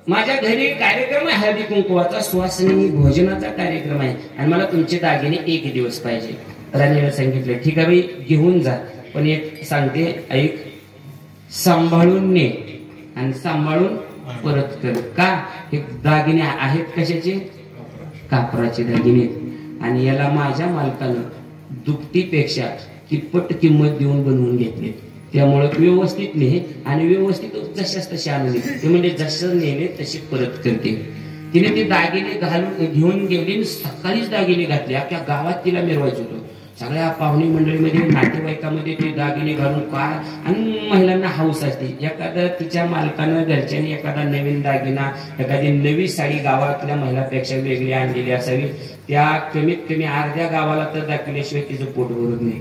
माझ्या घरी कार्यक्रम आहे हळदी कुंकुवाचा, सुवासिनी भोजनाचा कार्यक्रम आहे आणि मला तुमचे दागिने एक दिवस पाहिजे. राणीला सांगितलं ठीक आहे बाई घेऊन जा, पण एक सांगते ऐक, सांभाळून ने आणि सांभाळून परत कर. का? हे दागिने आहेत कशाचे? कापराचे दागिने. आणि याला माझ्या मालकानं दुपटीपेक्षा तिप्पट किंमत देऊन बनवून घेतले. त्यामुळे व्यवस्थित ने आणि व्यवस्थित जशाच तसे आणले. ते म्हणजे जसं नेले तसे परत करते. तिने ते दागिने घालून घेऊन गेली. सकाळीच दागिने घातले. अख्ख्या गावात तिला मिरवायचं होतं. सगळ्या पाहुणी मंडळीमध्ये नातेवाईकामध्ये ते दागिने घालून काय, आणि महिलांना हौस असते. एखादं तिच्या मालकानं घरच्यांनी एखादा नवीन दागिना, एखादी नवी साडी गावातल्या महिलापेक्षा वेगळी आणलेली असावी. त्या कमीत कमी अर्ध्या गावाला तर दाखवल्याशिवाय तिचं पोट भरत नाही.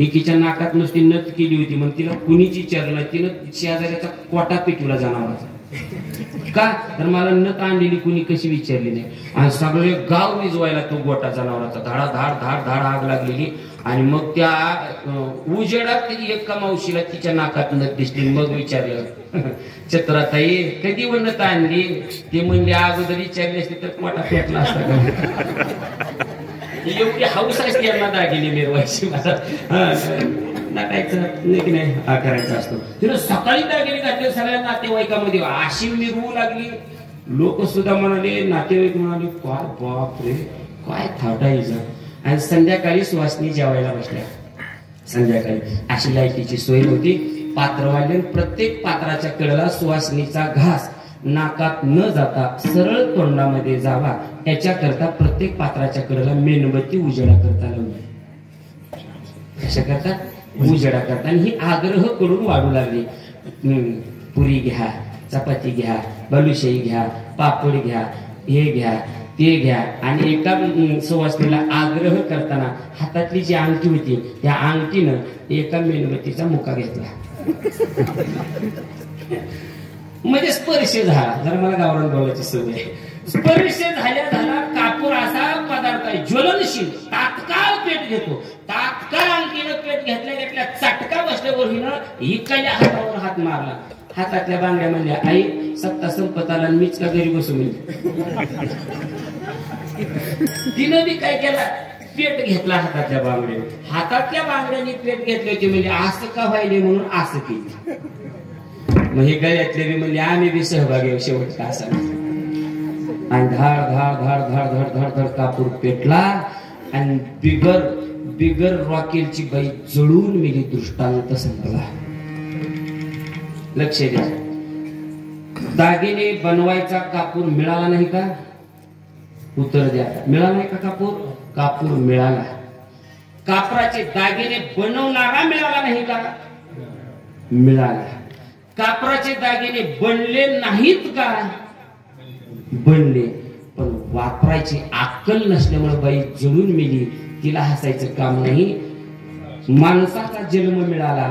एकीच्या नाकात नुसती नथ केली होती, मग तिला कुणीच विचारलं. तिनं शेजाऱ्याचा कोटा पेटवला जनावराचा. का तर मला नथ आणलेली कुणी कशी विचारली नाही. आणि सगळे गाव विजवायला तो गोटा जनावराचा धाडा धाड धाड धाड आग लागलेली. आणि मग त्या उजेडात एका मावशीला तिच्या नाकात नथ दिसली. मग विचारलं चतुराताई कधी व नथ आणली? ते म्हणले अगोदर विचारली असते तर कोटा पेटला असता. एवढी हौस असते यांना दागिने मिरवायची. नाटायचं नाही करायचा असतो. तिनं सकाळी दागिने घातले. सगळ्या नातेवाईकामध्ये अशी मिरवू लागली. लोक सुद्धा म्हणाले, नातेवाईक म्हणाले काय बाप रे काय थाटायचं. आणि संध्याकाळी सुवासिनी जेवायला बसल्या. संध्याकाळी अशी लाईटीची सोय नव्हती. पात्र वाढले. प्रत्येक पात्राच्या कडेला सुवासिनीचा घास नाकात न जाता सरळ तोंडामध्ये जावा याच्याकरता प्रत्येक पात्राच्या कडेला मेणबत्ती उजेडा करता लावली. कशा करता? उजेडा करता. आणि ही आग्रह करून वाढू लागली. पुरी घ्या, चपाती घ्या, बालुशाही घ्या, पापड घ्या, हे घ्या ते घ्या. आणि एका सुवासिनीला आग्रह करताना हातातली जी अंगठी होती त्या अंगठीनं एका मेणबत्तीचा मुका घेतला. म्हणजे स्पर्श झाला. जरा मला गावरान बोलायची सवय. स्पर्श झाल्या झाला कापूर असा पदार्थ आहे ज्वलनशील. तात्काळ पेट घेतो. तात्काळ अंगठीनं पेट घेतल्या चटका बसल्यावर हिनं इकडल्या हातावर हात मारला. हातातल्या बांगड्या म्हणल्या आई सत्ता संपत आला मीच का घरी बसू म्हणली. तिनं बी काय केला? पेट घेतला हातातल्या बांगड्या. हातातल्या बांगड्यांनी पेट घेतले होते. म्हणजे असं का व्हायले म्हणून असं केली. मग हे गळ्यातले बी म्हणजे आम्ही बी सहभागी शेवटचा असा. आणि धाड धाड धाड धाड धाड धाड धाड कापूर पेटला. आणि बिगर रॉकेलची बाई जळून मेली. दृष्टांत संपला. लक्ष द्या. दागिने बनवायचा कापूर मिळाला नाही का? उत्तर द्या. मिळाला नाही का कापूर? कापूर मिळाला. कापराचे दागिने बनवणारा मिळाला नाही का? मिळाला. कापराचे दागिने बनले नाहीत का? बनले. पण वापरायची अक्कल नसल्यामुळे बाई जळून मेली. तिला हसायचं काम नाही. माणसाचा जन्म मिळाला,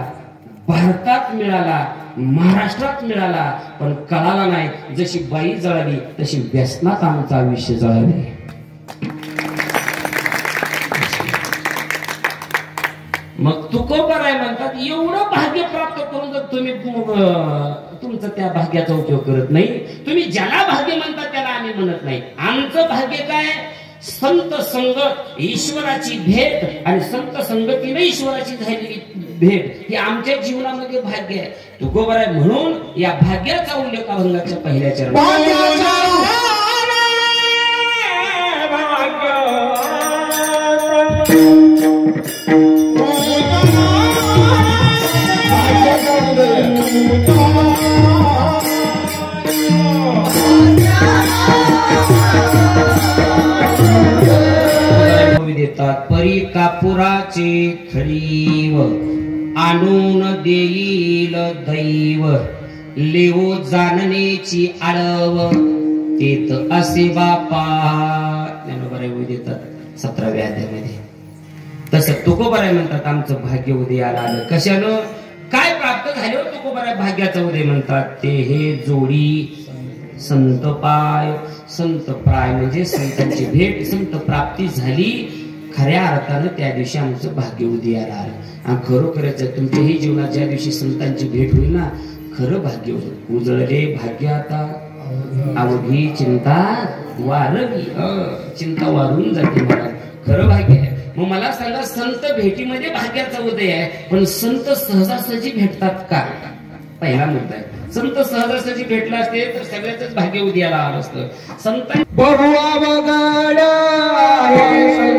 भारतात मिळाला, महाराष्ट्रात मिळाला, पण कळाला नाही. जशी बाई जळाली तशी व्यसनात आमचं आयुष्य जळाले. मग तुकोबाराय म्हणतात एवढं भाग्य प्राप्त करून जर तुम्ही तुमचं त्या भाग्याचा उपयोग करत नाही, तुम्ही ज्याला भाग्य म्हणतात त्याला आम्ही म्हणत नाही. आमचं भाग्य काय? संत संगत, ईश्वराची भेट. आणि संत संगतीने ईश्वराची झालेली भेट ही आमच्या जीवनामध्ये भाग्य आहे. तुकोबाराय म्हणून या भाग्याचा उल्लेख अभंगाच्या पहिल्या चरणात. परी कापुराचे खरीव आणून देईल दैव, लेवो जाणण्याची आळव तेत असे बापा. ज्ञानोबा देतात 17व्या अध्यायामध्ये. तसं तुकोबाराय म्हणतात आमचं भाग्य उदयाला आलं. कशानं? काय प्राप्त झाले? तुकोबाराय भाग्याचं उदय म्हणतात. ते हे जोडी संत पाय. संत प्राय म्हणजे संतांची भेट, संत प्राप्ती झाली. खऱ्या अर्थानं त्या दिवशी आमचं भाग्य उदयाला आलं. आणि खरोखरच तुमच्याही जीवनात ज्या दिवशी संतांची भेट होईल ना, खरं भाग्य होईल. उजळले भाग्य आता अवघी चिंता वारवी. चिंता वारून जाते मला. खरं भाग्य आहे. मग मला सांगा, संत भेटीमध्ये भाग्याचा उदय आहे, पण संत सहजासहजी भेटतात का? पहिला मुद्दा आहे. संत सहजासहजी भेटला असते तर सगळ्याच भाग्य उदयाला आलं असतं. संत बहु अवघड आहे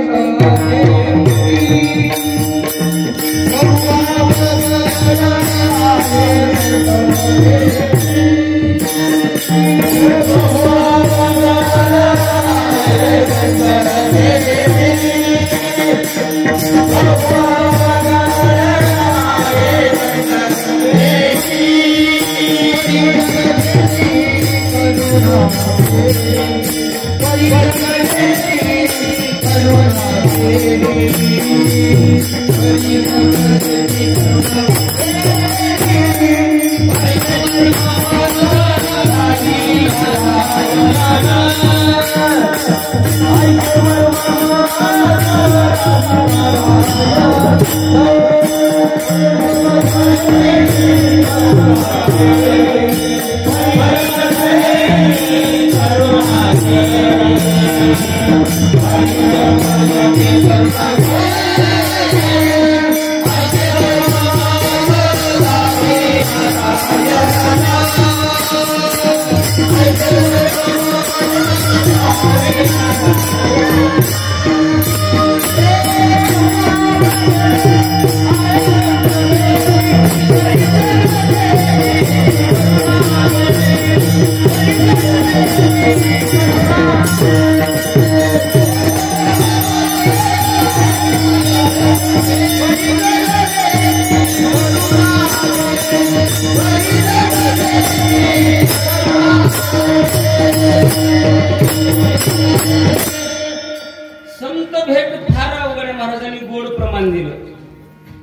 संत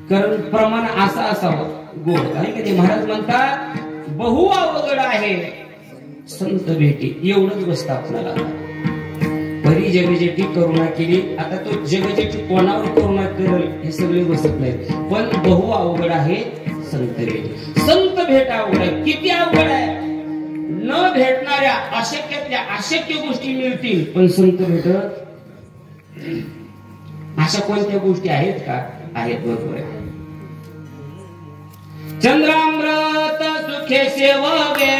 कारण प्रमाण असा असावं गोड. आणि कधी महाराज म्हणतात बहु अवघड आहे संत भेटी. एवढंच बसतं आपल्याला. बरी जगजेठी करुणा केली. आता तो जगजेठी कोणावर करुणा करेल हे सगळे बसत नाहीत. पण बहु अवघड आहे संत भेट. संत भेट अवघड आहे. किती अवघड आहे. न भेटणाऱ्या अशक्यातल्या अशक्य गोष्टी मिळतील, पण संत भेटत अशा कोणत्या गोष्टी आहेत का? आहेत, बरोबर आहे. चंद्रामृत सुखे सेवगे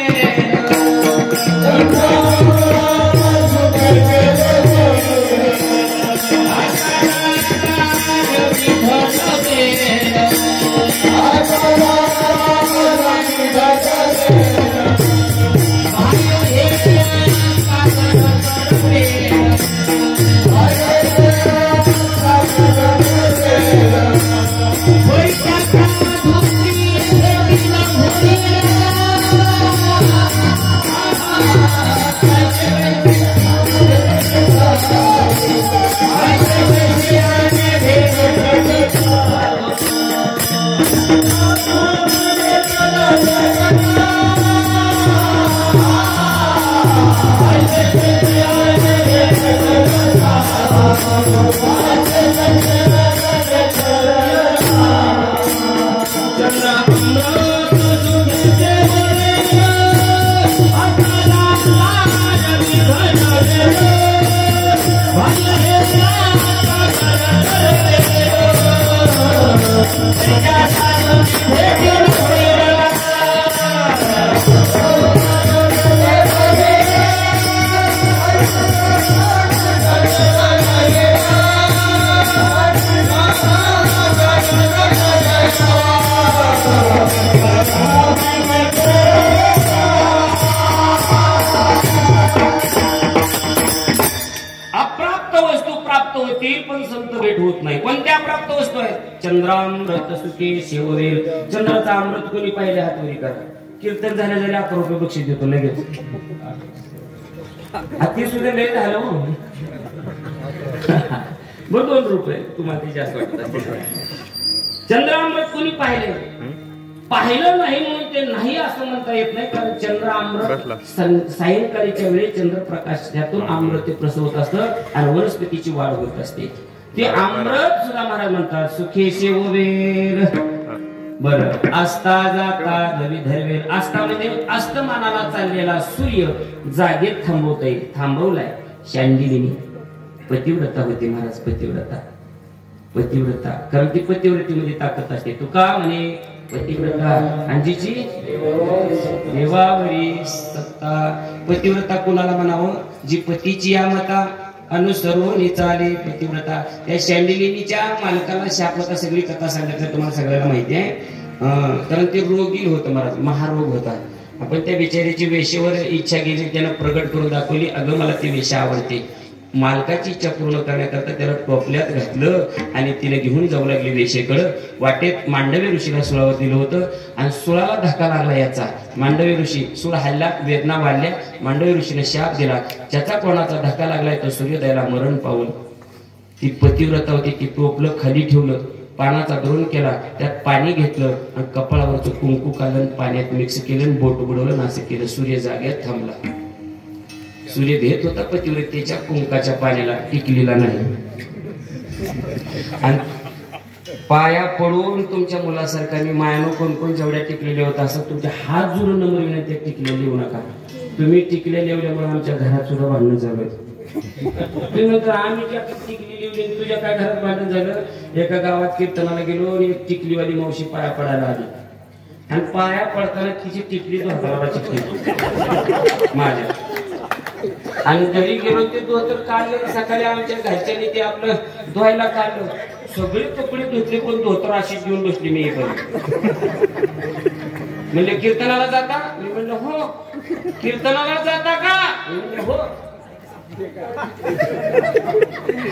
चंद्रामृत सुखे सेववेल. चंद्राचा अमृत कोणी पाहिले हातवरी करा. कीर्तन झाल्या झाल्या 11 रुपये बक्षीस देतो लगेच. अति सुद्धा लय झालं मग 2 रुपये तुम्हाला ते जास्त वाटत. चंद्रामृत कोणी पाहिले? पाहिलं नाही म्हणून ते नाही असं म्हणता येत नाही. कारण चंद्र अमृत सायंकाळीच्या वेळी चंद्रप्रकाश त्यातून अमृत प्रसवत असतं आणि वनस्पतीची वाढ होत असते. ते अमृत सुद्धा महाराज म्हणतात सुखे सेववेल. बरं, असता जाता नवी धरवेल. असता म्हणजे अस्तमानाला चाललेला सूर्य जागेत थांबवता येईल. थांबवलाय शांडिलीने. पतिव्रता होती महाराज. पतिव्रता कारण ती पतिव्रतीमध्ये ताकद असते. तुका म्हणे पतिव्रता अंजीची देवावरी सत्ता. पतिव्रता कोणाला म्हणावं? जी पतीची या मता अनुसरून चाले पतिव्रता. त्या शँडिलिनीच्या मालकाला शाप होता. सगळी कथा सांगितलं तुम्हाला सगळ्याला माहिती आहे. कारण ते रोगी होतं महाराज, महारोग होता. आपण त्या बिचारीची वेशेवर इच्छा गेली, त्यानं प्रगट करून दाखवली, अगं मला ती वेशा आवडते. मालकाची इच्छा पूर्ण करण्याकरता त्याला टोपल्यात घातलं आणि तिला घेऊन जाऊ लागली वेशेकडं. वाटेत मांडवी ऋषीला सुळावर दिलं होतं आणि सुळाला धक्का लागला याचा. मांडवी ऋषी सुळ हल्ला, वेदना वाढल्या. मांडवी ऋषीने शाप दिला, ज्याचा कोणाचा धक्का लागलाय तो सूर्योदयाला मरण पावल. ती पतिव्रता होती. ती टोपलं खाली ठेवलं, पानाचा द्रोण केला, त्यात पाणी घेतलं आणि कपाळावरचं कुंकू काढलं, पाण्यात मिक्स केलं, बोट बुडवलं, असं केलं. सूर्य जाग्यात थांबला. सूर्य भेट होता पतिव्रतेच्या कुंकाच्या पाण्याला, टिकलेला नाही. आणि पाया पडून तुमच्या मुलासारखा मी मायानो कोण कोण जेवढ्या टिकलेल्या होता असं तुमच्या हात जोडून नंबर विनंती, टिकलेले येऊ नका. तुम्ही टिकलेले एवढ्यामुळे आमच्या घरात सुद्धा भांडण झालं. तुम्ही म्हणता आम्ही ज्या टिकलेली तुझ्या काय घरात भांडण झालं? एका गावात कीर्तनाला गेलो आणि एक टिकलीवाली मावशी पाया पडायला आली आणि पाया पडताना तिची टिकली धोतराला चिकली माझ्या. आणि घरी गेलो ते धोतर काढलं. सकाळी आमच्या घरच्यांनी ते आपलं धुवायला काढलं. सगळे कपडे धुतले पण धोतर अशी घेऊन बसली मी. म्हणजे कीर्तनाला जाता? मी म्हणलं हो. कीर्तनाला जाता का? मी म्हणलं हो.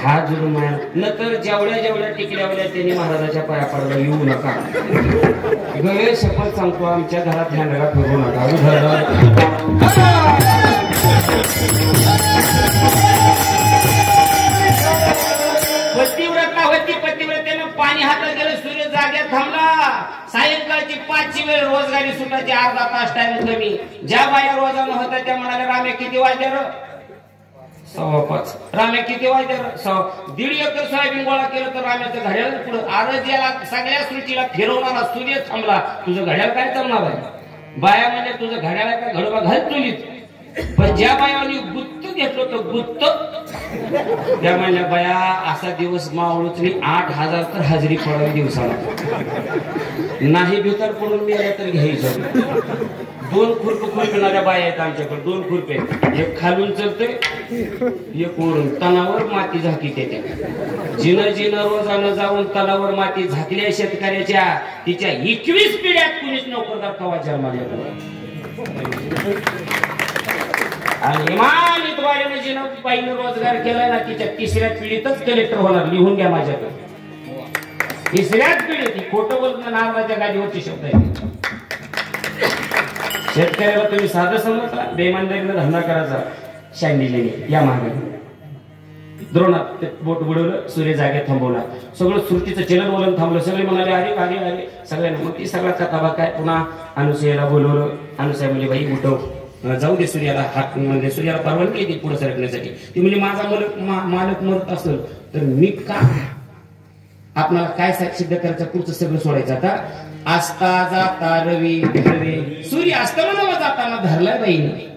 हा जुलूम माया. नंतर जेवढ्या टिकल्यावल्या त्यांनी महाराजाच्या पाया पडायला येऊ नका. गळे शपथ सांगतो, आमच्या घरात ह्या फिरू नका. पतिव्रतेनं पाणी हातात गेलं. सूर्य जाग्यात थांबला. सायंकाळची 5ची वेळ, रोजगारी सुटायची अर्धा तास टाइम कमी. ज्या बाया रोजानं होत्या त्या म्हणाल्या राम्या किती वाजल्या? 5:15. राम्या किती वाजल्या? 1.5 एकर सोयाबीन गोळा केलं तर राम्याचं घड्याळ पुढं. आरज याला सगळ्या सृष्टीला फिरवणारा सूर्य थांबला. तुझं घड्याळ काय चालणार आहे? बाया म्हणजे तुझं घड्याळ का घडोबा घाल चुलीत. पण ज्या बायाने गुत्त घेतलं तर गुत्त, त्या म्हणल्या बाया असा दिवस मावळूच नाही. 8,000 तर हजेरी पडावी दिवसाला. नाही भीतर पडून मी तर घ्यायचं. 2 खुरपणाऱ्या बाया आहेत आमच्याकडे. 2 खुरपे, एक खालून चलते, एक वरून. तणावर माती झाकी त्याच्या. जिनं रोजानं जाऊन तणावर माती झाकल्या शेतकऱ्याच्या. तिच्या 21 पिढ्यात कुणीच नोकरदार कवा जन्माला. आणि इमानद्वारे जिनं बाईनं रोजगार केलाय ना, तिच्या 3ऱ्या पिढीतच कलेक्टर होणार. लिहून घ्या माझ्याकडे. 3ऱ्याच पिढी. ती खोटं बोलणं नारळाच्या गादीवरची शब्द आहे. शेतकऱ्याला तुम्ही साधं समजला, बेमानदारीला धंदा करायचा. शँडिलीने या मागे द्रोणात बोट बुडवलं. सूर्य जागेत थांबवला. सगळं सुरतीचं चलन वलन थांबलं. सगळे म्हणाले अरे अरे अरे सगळ्यांना. मग ती सगळा कथाबा काय. पुन्हा अनुसयाला बोलवलं. अनुसया म्हणजे बाई उठव, जाऊ दे सूर्याला. हात म्हणजे सूर्याला परवानगी केली पुढे सरकण्यासाठी. ती म्हणजे माझा मालक मरत असेल तर मी का, आपल्याला काय सिद्ध करायचं? पुढचं सगळं सोडायचं. आता आस्ता जाता रवी धरवे. सूर्य असताना जाताना धरलाय बाईनं.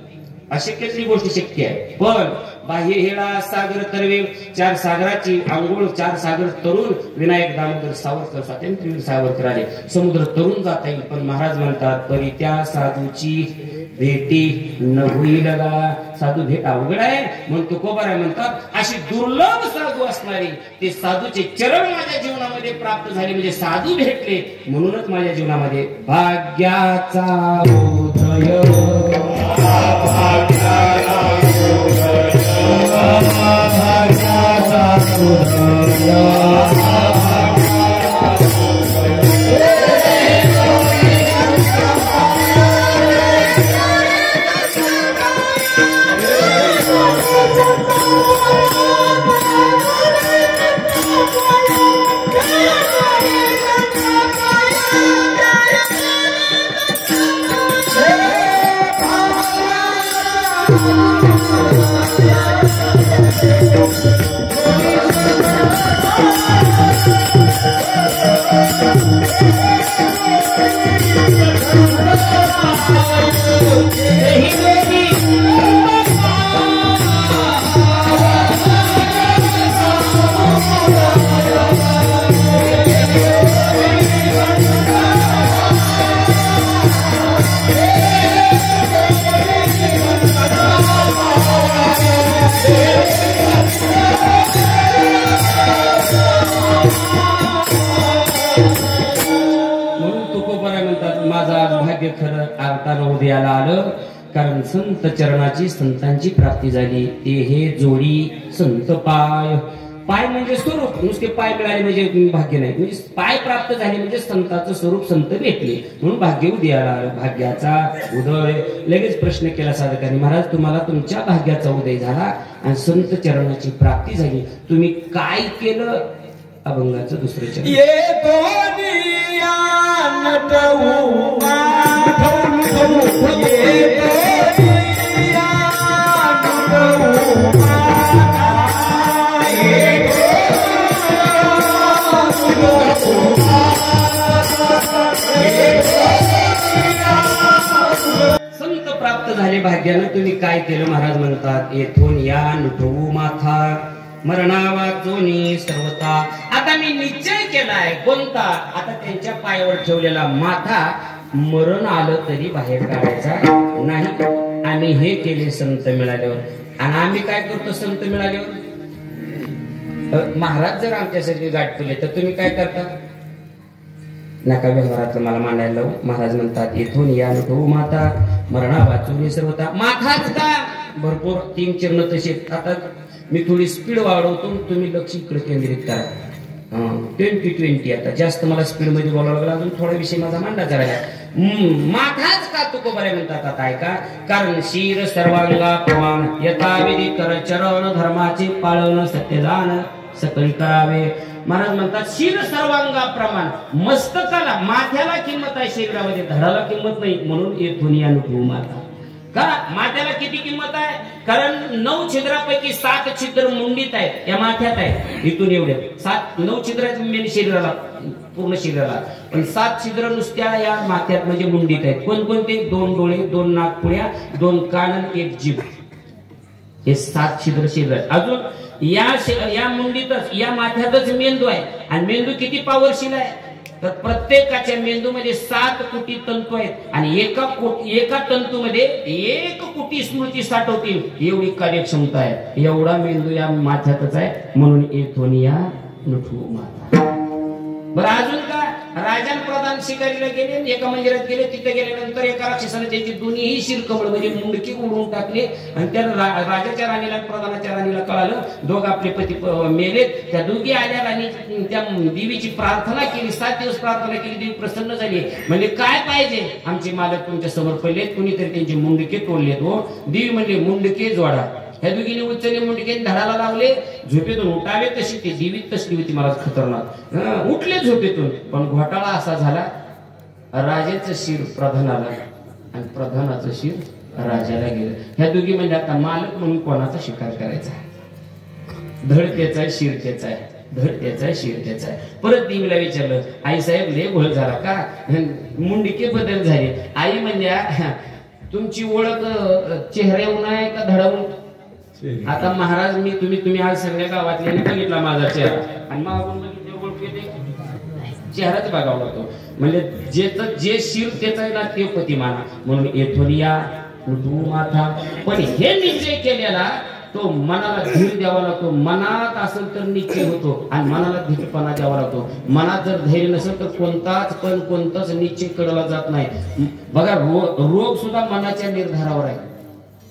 अशक्यची गोष्ट शक्य आहे. पण बाह्य हेळा सागर तरवे. 4 सागराची आंघोळ, 4 सागर तरुण. विनायक दामोदर सावरकर, स्वातंत्र्यवीर सावरकर आले. समुद्र तरुण जाता येईल. पण महाराज म्हणतात परी त्या साधूची भेटी न होईल गा. साधू भेट अवघड आहे. म्हणून तुकोबाराय म्हणतात अशी दुर्लभ साधू असणारे ते साधूचे चरण माझ्या जीवनामध्ये प्राप्त झाले. म्हणजे साधू भेटले म्हणूनच माझ्या जीवनामध्ये भाग्याचा उदय. Oh, भाग्य खरं अवतार उदयाला आलं, कारण संत चरणाची संतांची प्राप्ती झाली. ते हे जोडी संत पाय. पाय म्हणजे स्वरूप, नुसते पाय मिळाले म्हणजे भाग्य नाही, म्हणजे पाय प्राप्त झाले म्हणजे संतांचं स्वरूप संत भेटले, म्हणून भाग्य उदयाला आलं. भाग्याचा उदय. लगेच प्रश्न केला साधकांनी, महाराज तुम्हाला तुमच्या भाग्याचा उदय झाला आणि संत चरणाची प्राप्ती झाली, तुम्ही काय केलं? अभंगाचं दुसरं चरण. संत प्राप्त झाले भाग्यानं, तुम्ही काय केलं? महाराज म्हणतात, येथून या नुठवू माथा मरणावा जोनी सर्वता. आता मी निश्चय केलाय. कोणता? आता त्यांच्या पायावर ठेवलेला माथा मरण आलं तरी बाहेर काढायचा नाही. आम्ही हे केले संत मिळाल्यावर. आणि आम्ही काय करतो संत मिळाल्यावर? महाराज जर आमच्यासाठी गाठ पडले तर तुम्ही काय करता? नका व्यवहारातलं मला मांडायला लावू. महाराज म्हणतात, येथून या नको माता मरणा वाचून सर्वता. माथाच का? भरपूर 3 चरण तसे. आता मी थोडी स्पीड वाढवतो, तुम्ही लक्ष इकडे केंद्रित करा. 20-20 आता जास्त मला स्पीड मध्ये बोलावं लागलं, अजून थोडा विषय माझा मांडायचा राहिला. माथाच का तुकोबारे म्हणतात? आता ऐका. कारण शिर सर्वांगा प्रमाण यथाविधी कर चरण धर्माचे पाळण सत्यदान सकळी करावे. महाराज म्हणतात शिर सर्वांगा प्रमाण. मस्तकाला माथ्याला किंमत आहे, शरीरामध्ये धडाला किंमत नाही, म्हणून येथून या नुठवू माता. का माथ्याला किती किंमत आहे? कारण 9 छिद्रापैकी 7 छिद्र मुंडीत आहेत, या माथ्यात आहे. इथून एवढे 9 छिद्र मेन शरीराला, पूर्ण शरीराला, पण 7 छिद्र नुसत्या या माथ्यात म्हणजे मुंडीत आहेत. कोणकोणते? 2 डोळे, 2 नाकपुड्या, 2 कान, 1 जीभ. हे 7 छिद्र शरीर. अजून या मुंडीतच, या माथ्यातच मेंदू आहे. आणि मेंदू किती पॉवरशील आहे? तर प्रत्येकाच्या मेंदूमध्ये 7 कोटी तंतू आहेत, आणि एका तंतूमध्ये 1 कोटी स्मृती साठवतील एवढी कार्यक्षमता आहे. एवढा मेंदू या माथ्यातच आहे, म्हणून येथून या नुठवू माता. बरं अजून का? राजन प्रधान शिकारीला गेले, एका मंदिरात गेले, तिथे गेल्यानंतर एका राक्षसाने त्याची दोन्हीही शिरकमळ म्हणजे मुंडकी उडवून टाकले. आणि त्या राजाच्या राणीला प्रधानाच्या राणीला कळालं, दोघं आपले पती मेलेत. त्या दोघी आल्या आणि त्या देवीची प्रार्थना केली. 7 दिवस प्रार्थना केली. देवी प्रसन्न झाली. म्हणजे काय पाहिजे? आमचे मालक तुमच्या समोर पडलेत, कुणीतरी त्यांचे मुंडके तोडलेत. हो. देवी म्हणले मुंडके जोडा. ह्या दोघीने उचलले मुंडके, धडाला लावले. झोपेतून उठावे तशी ती देवी तसली होती महाराज, खतरनाक. उठले झोपेतून, पण घोटाळा असा झाला, राजाचं शिर प्रधानाला आणि प्रधानाचं शिर राजाला गेलं. ह्या दोघी म्हणजे आता मालक म्हणून कोणाचा शिकार करायचा? धड त्याचा आहे, शिर त्याचा आहे. धड त्याचा आहे, शिर त्याचा आहे. परत देवीला विचारलं, आई साहेब लय घोळ झाला का? मुंडके बदल झाले. आई म्हणजे तुमची ओळख चेहऱ्याहून आहे का धडावून? आता महाराज तुम्ही आज सगळ्या गावातल्या बघितला माझा चेहरा, आणि मागून बघितलं ओळख चेहराच बघावा लागतो. म्हणजे जे शिर त्याचा आहे ना ते पती माना. म्हणून येथून या नुठवू माथा. पण हे निश्चय केलेला तो मनाला धीर द्यावा लागतो. मनात असेल तर निश्चय होतो, आणि मनाला धीरपणा द्यावा लागतो. मनात जर धैर्य नसेल तर कोणताच निश्चय कडला जात नाही. बघा रोग सुद्धा मनाच्या निर्धारावर आहे.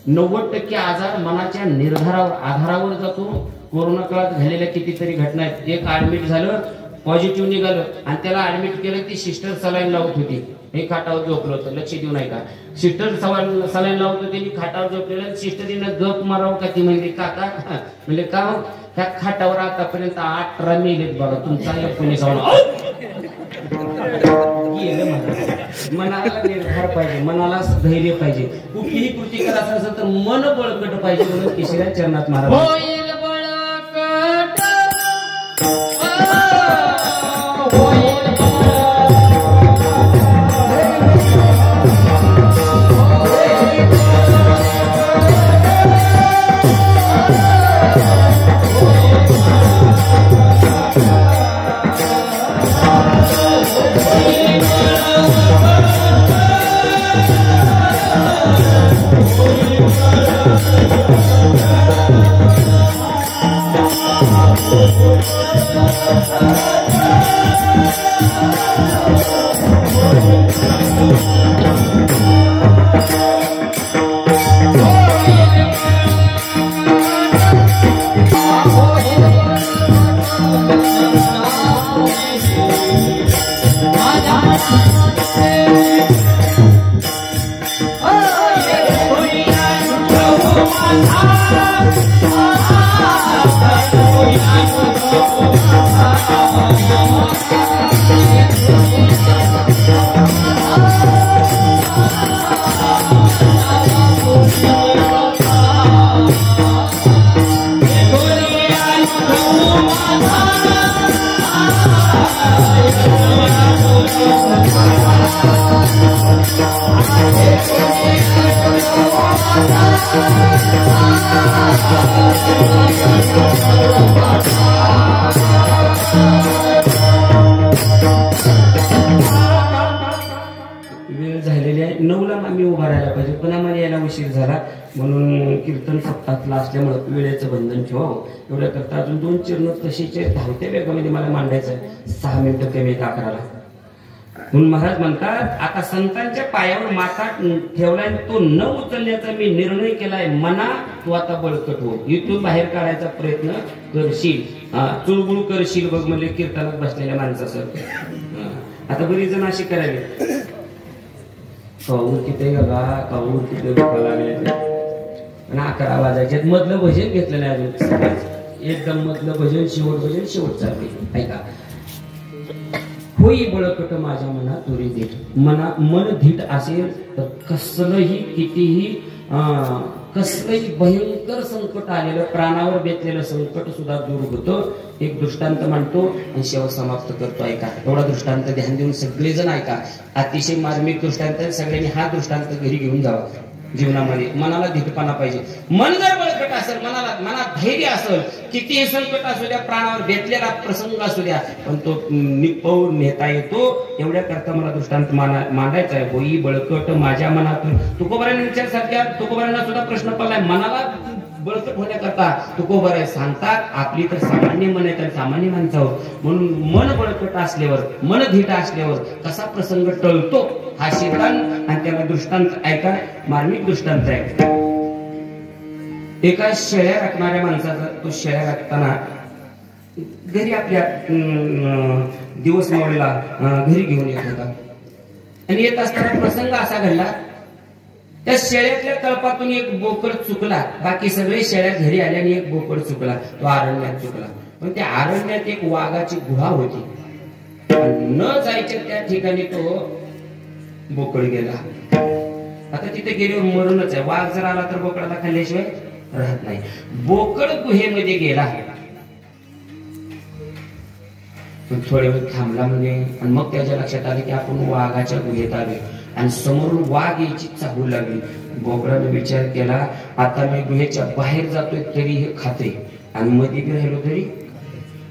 90% आजार मनाच्या आधारावर जातो. कोरोना काळात झालेल्या कितीतरी घटना आहेत. एक ऍडमिट झालं, पॉझिटिव्ह निघालं, आणि त्याला ऍडमिट केलं. ती सिस्टर सलाईन लावत होती. हे खाटावर झोपलं होतं, लक्ष देऊ नये का? सिस्टर सलाईन लावत होती, खाटावर झोपलेलं. सिस्टरीनं गप मारावं का? ती म्हणजे काका म्हणजे का हो? त्या खाटावर आतापर्यंत 18 मेलेत बघा. तुमचा 19 मनाला निर्धार पाहिजे, मनाला धैर्य पाहिजे. कुठलीही कृती करायचं असेल तर मन बळकट पाहिजे, म्हणून तिसऱ्या चरणात महाराज वेळ झालेली आहे. 9ला आम्ही उभा राहायला पाहिजे, पण आम्हाला यायला उशीर झाला म्हणून कीर्तन सप्ताहातला असल्यामुळे वेळेचं बंधन ठेवावं. एवढ्या करता अजून 2 चरण तशीचे धावत्या वेगामध्ये मला मांडायचं आहे. 6 मिनिटं कमी 11ला. म्हणून महाराज म्हणतात, आता संतांच्या पायावर माथा ठेवलाय, तो न उचलण्याचा मी निर्णय केलाय. मना तू आता बळकट हो, इथून बाहेर काढायचा प्रयत्न करशील, चुळबुळ करशील. बघ म्हणजे कीर्तनात बसलेल्या माणसाचं आता बरीच जण अशी करावी, काऊर किती गा काऊर किती दुखा लागले. आणि 11 वाजायचे मधलं भजन घेतलं नाही अजून. एकदम मधलं भजन शेवट चालते. ऐका, होई बळकट माझ्या मनात तुरी धीट. मन धीट असेल तर कसलंही भयंकर संकट आलेलं, प्राणावर बेतलेलं संकट सुद्धा दूर होतं. एक दृष्टांत मांडतो आणि शेवट समाप्त करतो. ऐका, एवढा दृष्टांत ध्यान देऊन सगळेजण ऐका. अतिशय मार्मिक दृष्टांत. सगळ्यांनी हा दृष्टांत घरी घेऊन जावा. जीवनामध्ये मनाला धीटपणा पाहिजे. मन जर बळकट असेल, मनात धैर्य असेल, कितीही संकट असू द्या, प्राणावर बेतलेला प्रसंग असू द्या, पण तो निपवून नेता येतो. एवढ्या करता मला दृष्टांत मांडायचा आहे. होई बळकट माझ्या मनातून. तुकोबारांनी विचार सारख्या तुकोबारांना सुद्धा प्रश्न पडलाय. मनाला बळकट होण्याकरता तुकोबाराय सांगतात, आपली तर सामान्य मन आहे, तर सामान्य माणसावर. म्हणून मन बळकट असल्यावर, मन धीट असल्यावर कसा प्रसंग टळतो हा सिद्धांत. आणि त्याला दृष्टांत ऐका, मार्मिक दृष्टांत आहे. एका शेळ्या राखणाऱ्या माणसाचा, तो शेळ्या राखताना घरी आपल्या दिवस मावळीला घरी घेऊन येत होता. आणि येत असताना प्रसंग असा घडला, त्या शेळ्यातल्या कळपातून एक बोकड चुकला. बाकी सगळे शेळ्या घरी आल्या आणि एक बोकड चुकला, तो अरण्यात चुकला. पण त्या अरण्यात एक वाघाची गुहा होती. न जायच्या त्या ठिकाणी तो बोकड गेला. आता तिथे गेल्यावर मरूनच आहे. वाघ जर आला तर बोकडाला खाल्ल्याशिवाय राहत नाही. बोकड गुहेमध्ये गेला, थोडे वेळ थांबला म्हणजे, आणि मग त्याच्या लक्षात आलं की आपण वाघाच्या गुहेत आले आणि समोरून वाघ यायची चाहू लागली. बोकडाने विचार केला, आता मी गुहेच्या बाहेर जातोय तरी हे खाते आणि मध्ये बी राहिलो तरी.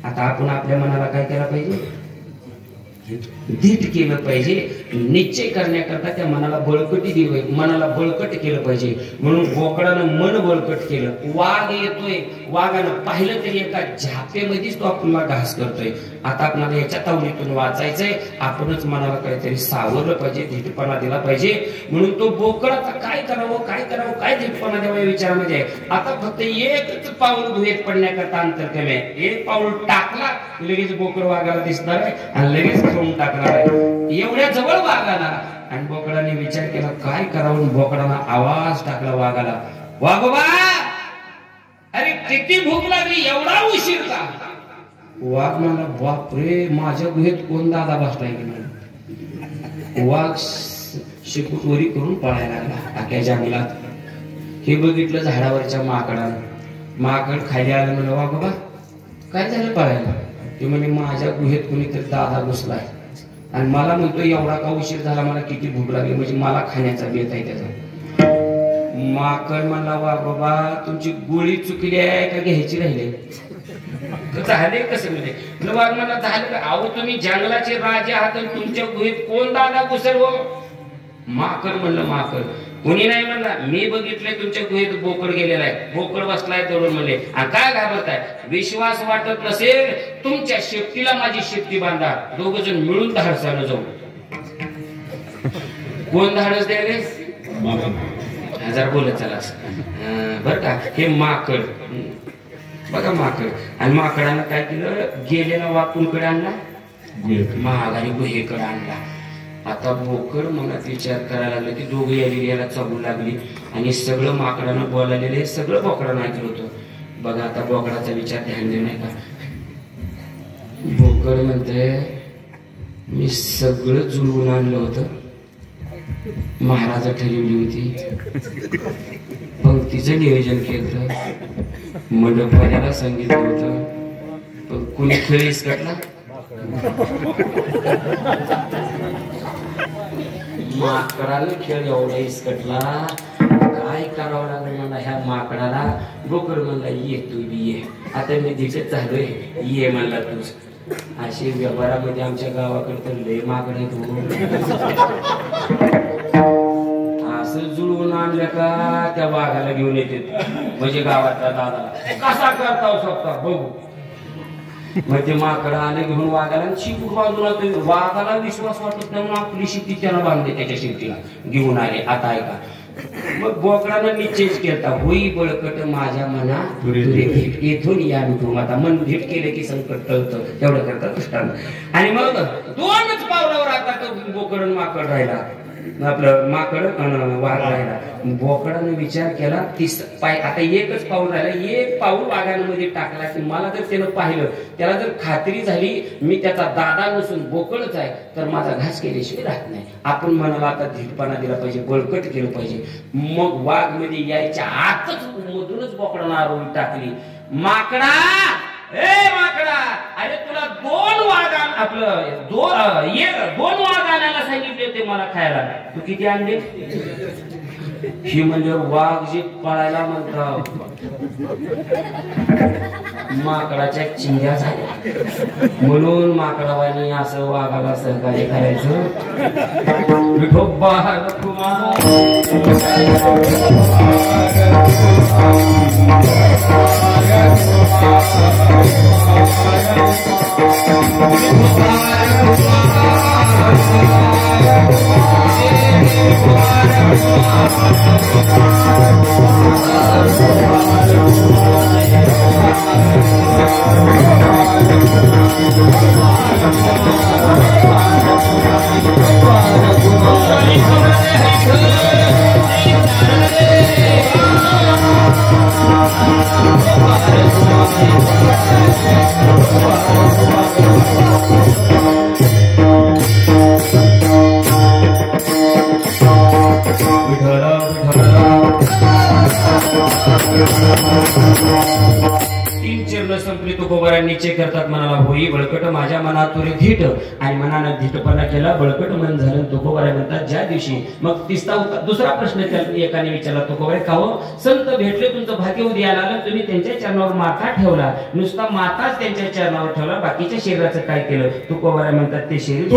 आता आपण आपल्या मनाला काय केलं पाहिजे? धीट केलं पाहिजे. निश्चय करण्याकरता त्या मनाला बळकटी दिली, मनाला बळकट केलं पाहिजे. म्हणून बोकडानं मन बळकट केलं. वाघ येतोय, वाघानं पाहिलं तरी एका झापेमध्येच तो आपल्याला घास करतोय. आता आपल्याला याच्या तावडीतून वाचायचंय. आपणच मनाला काहीतरी सावरलं पाहिजे, धीटपणा दिला पाहिजे. म्हणून तो बोकड आता काय करावं, काय धीटपणा द्यावा या विचारामध्ये आहे. आता फक्त एकच पाऊल गुहेत पडण्याकरता अंतर कमी आहे. एक पाऊल टाकला लगेच बोकड वाघाला दिसणार आहे आणि लगेच खाऊन टाकणार आहे. एवढ्या जवळ वाघ आला आणि बोकडाने विचार केला काय करावं. बोकडाला आवाज टाकला वाघाला, वाघोबा अरे किती भूक लागली, एवढा उशीर का? वाघ म्हणला, बापरे माझ्या गुहेत कोण दादा बसलाय की नाही. वाघ शिकूटवरी करून पळायला लागला आख्या जंगलात. हे बघितलं झाडावरच्या माकडानं. माकड खाली आलं, म्हणलं वाघोबा काय झालं पळायला? ते म्हणजे माझ्या गुहेत कोणीतरी दादा बसलाय आणि मला म्हणतो एवढा का उशीर झाला, मला किती भूक लागली, म्हणजे मला खाण्याचा बेत आहे त्याचा. माकड म्हणला, वाघोबा तुमची गोळी चुकली आहे का घ्यायची राहिली? झाले कसं म्हणजे? वाघ मला झालं का? अहो तुम्ही जंगलाचे राजे आहात, तुमच्या गुहेत कोण दादा घुसर हो? माकड म्हणलं, माकड कोणी नाही म्हणला, मी बघितलंय तुमच्या गुहेत बोकड गेलेला आहे, बोकड बसलाय तरुण म्हणले. काय घाबरताय? विश्वास वाटत नसेल तुमच्या शेपटीला माझी शेपटी बांधा, दोघ जण मिळून धाडसानं जाऊ. कोण धाडस द्यायले? हजार बोलत चला बर का. हे माकड बघा, माकड. आणि माकडानं काय केलं, गेलेला वाघ कुणकडे आणला? महागारी गुहेकडे आणला. आता बोकड मनात विचार करायला लागलं की दोघे याला चालू लागली आणि सगळं माकडानं बोलायलेलं सगळं बोकडानं ऐकलं होतं. बघा आता बोकडाचा विचार ध्यान देऊ नये का. बोकड म्हणते, मी सगळं जुळवून आणलं होतं, महाराजा ठरवली होती, पंक्तीचं नियोजन केलं, मंडपवाल्याला सांगितलं होतं, पण कोणी खेळ इसकटला? माकडाला खेळ एवढा इसकटला, काय काय करावं लागलं मला ह्या माकडाला. बोकड म्हणला ये तू बी ये. आता मी दिसत झालोय ये म्हणला तू. असे व्यवहारामध्ये आमच्या गावाकडे तर लय माकड आहे. असं जुळवून आणलं का त्या वाघाला घेऊन येते म्हणजे गावातल्या दादाला कसा करता स्वतः बघू. मग ते माकडं आले घेऊन वाघाला शिपूट बाजूला. वाघाला विश्वास वाटत नाही म्हणून आपली शिट्टी त्याला बांधले त्याच्या शिट्टीला घेऊन आले. आता ऐका मग बोकडानं निश्चयच केला होई बळकट माझ्या मना भेट येथून या मिठून. आता मन भेट केले की संकट टळतं तेवढं करतात दृष्टांत. आणि मग 2च पावलावर आता बोकड माकड राहिला. आपलं माकड वाघ राहिला. बोकडाने विचार केला पाय आता एकच पाऊल राहिला. एक पाऊल वाघांमध्ये टाकला की मला जर त्यानं पाहिलं त्याला जर खात्री झाली मी त्याचा दादा नसून बोकडच आहे तर माझा घास केल्याशिवाय राहत नाही. आपण मनाला आता धीटपणा दिला पाहिजे बळकट केलं पाहिजे. मग वाघ मध्ये यायच्या आतच मधूनच बोकडानं आरोळी टाकली. माकडा ए माकडा अरे तुला 2 वाघ आपलं 2 वाघ आणायला सांगितले होते मला खायला. तू किती आणले. ही म्हणजे वाघ जे पळायला म्हणतात माकडाच्या चिंध्या झाल्या. म्हणून माकडावानी असं वाघाला सहकार्य करायचं. विठोबा निश्चय करतात मनाला होई बळकट माझ्या मनात तुरे धीट. आणि मनानं धीटपणा केला बळकट मन झालं. तुकोबाराय म्हणतात ज्या दिवशी मग दुसरा प्रश्न एकाने विचारला तुकोबाराय काहो संत भेटले तुमचं भाग्य उद्या आलं तुम्ही त्यांच्या चरणावर माथा ठेवला. नुसता माताच त्यांच्या चरणावर ठेवला बाकीच्या शरीराचं काय केलं. तुकोबाराय म्हणतात ते शरीर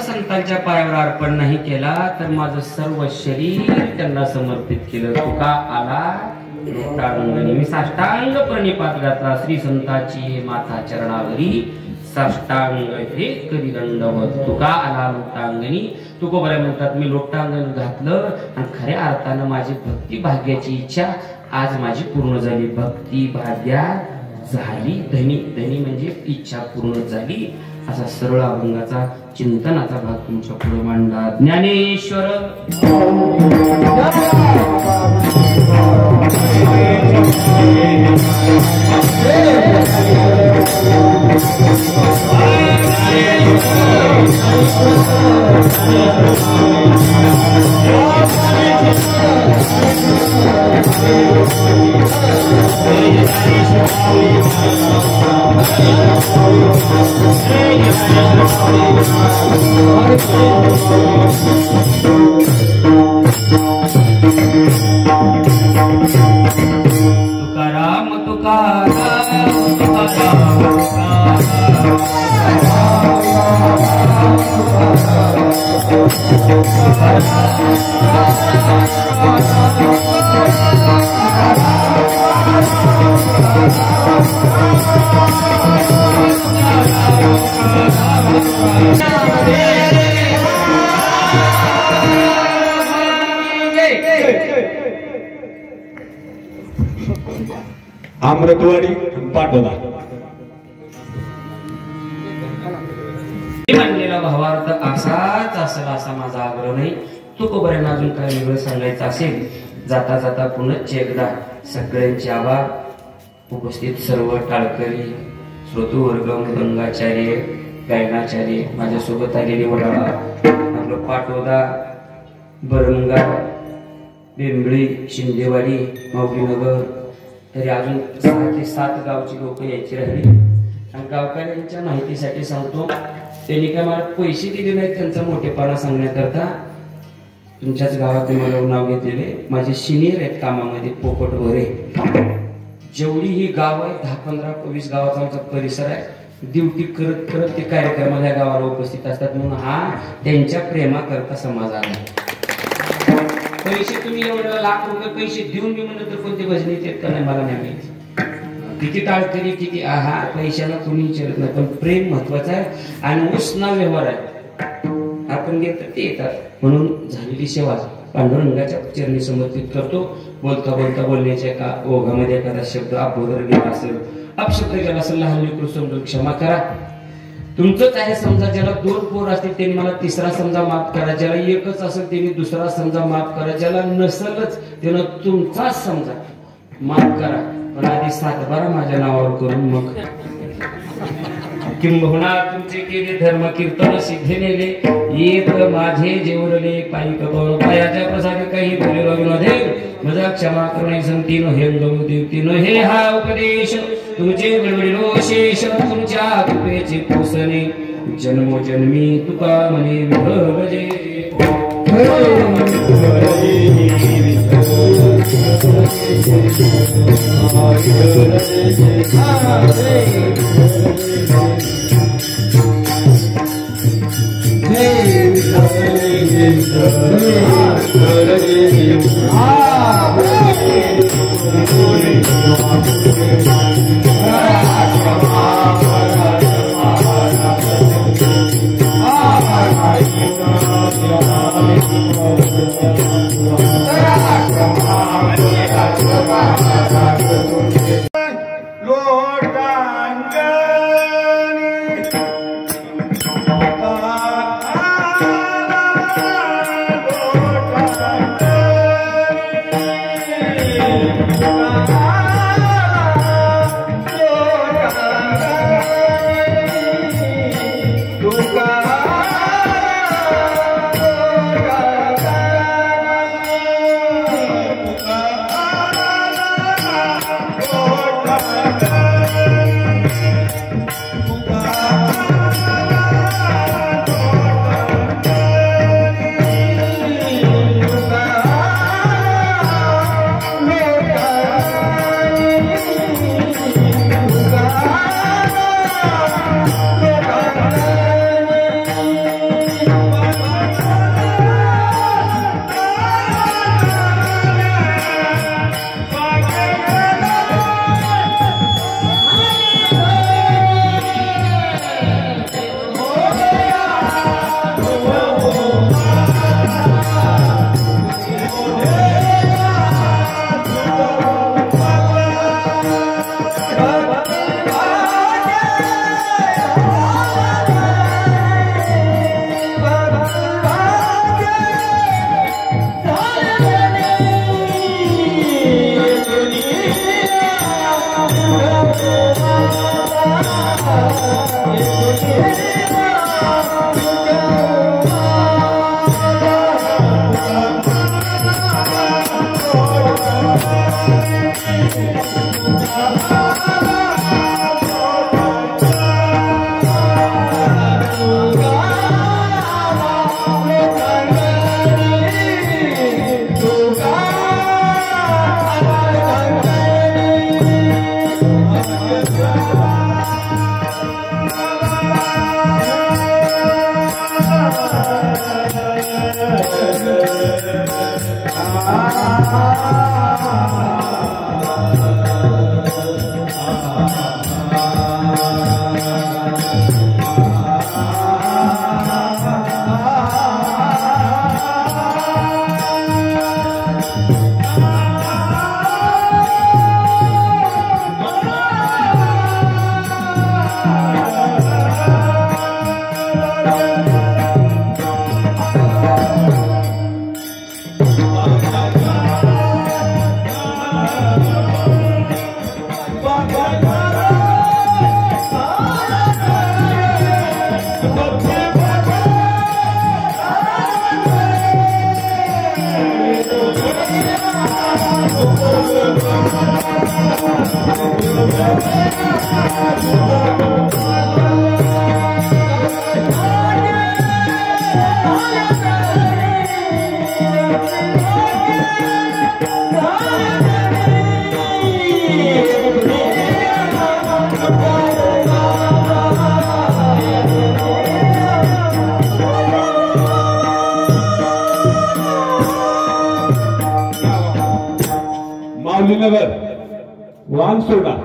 संतांच्या पायावर अर्पण नाही केला तर माझं सर्व शरीर त्यांना समर्पित केलं. तुका आला लोटांगणी मी साष्टांग प्रणिपात घातला श्री संताची माता चरणावरी साष्टांग हे कधी दंडवत. तुका आला लोटांगणी तुकोबऱ्या म्हणतात मी लोटांगण घातलं आणि खऱ्या अर्थानं माझी भक्ती भाग्याची इच्छा आज माझी पूर्ण झाली. भक्ती भाग्या झाली धनी. धनी म्हणजे इच्छा पूर्ण झाली. असा सरळ अभंगाचा चिंतनाचा भाग तुमच्या पुढे मांडला ज्ञानेश्वर. तुकाराम तुकाराम अमृतवाडी पाटोदा. मांडलेला भावार्थ असाच असेल असा माझा आग्रह नाही. तुकोबऱ्यांना अजून काही वेगळं सांगायचं असेल जाता जाता पुनश्च एकदा सगळ्यांचे आभार. उपस्थित सर्व टाळकरी श्रोतृवर्ग मृदंगाचार्य गायनाचार्य माझ्यासोबत आलेले वडाळा आपलं पाटोदा बरंगा बेंबळी शिंदेवाडी माऊलीनगर तरी अजून 6 ते 7 गावची लोक यायची राहिली. आणि गावकऱ्यांच्या माहितीसाठी सांगतो त्यांनी काय मला पैसे दिले नाहीत त्यांचा मोठेपणा सांगण्याकरता. तुमच्याच गावात मला नाव घेतलेले माझे सिनियर आहेत कामामध्ये पोपट वरे. जेवढी ही गाव आहे 10-15-20 गावाचा आमचा परिसर आहे. ड्युटी करत करत ते कार्यक्रमाला या गावाला उपस्थित असतात म्हणून हा त्यांच्या प्रेमाकरता समाज आला. पैसे तुम्ही एवढं लाख रुपये पैसे देऊन मी म्हणलं तर कोणते भजनी येत का नाही मला नाही माहिती. किती टाळकरी किती आहा पैशाला कोणी विचारत नाही पण प्रेम महत्वाचं आहे आणि उसना व्यवहार आहे. आपण घेतात ते येतात म्हणून झालेली सेवा पांडुरंगाच्या चरणी समर्पित करतो. बोलता बोलता बोलण्याच्या एका ओघामध्ये एखादा शब्द अगोदर गेला असेल अपशब्द गेला असेल लहान लेकरू समजून क्षमा करा. तुमचंच आहे समजा ज्याला 2 पोर असतील त्यांनी मला 3रा समजा माफ करा. ज्याला 1च असेल त्यांनी 2रा समजा माफ करा. ज्याला नसलच त्यानं तुमचाच समजा माफ करा. पण आधी 7-12 माझ्या नावावर करून मग किंबहुना तुमचे केले धर्म कीर्तन सिद्धे नेले येत माझे जेवरले पायी कपळ पायाच्या प्रसाद काही बोलेलो विनोदे मजा क्षमा करुणे संतीनो हे देवतीनो हे हा उपदेश तुमचे बडबडिलो शेष तुमच्या कृपेचे पोसणे जन्मोजन्मी तुका मने विभवजे माऊलीनगर वानसोडा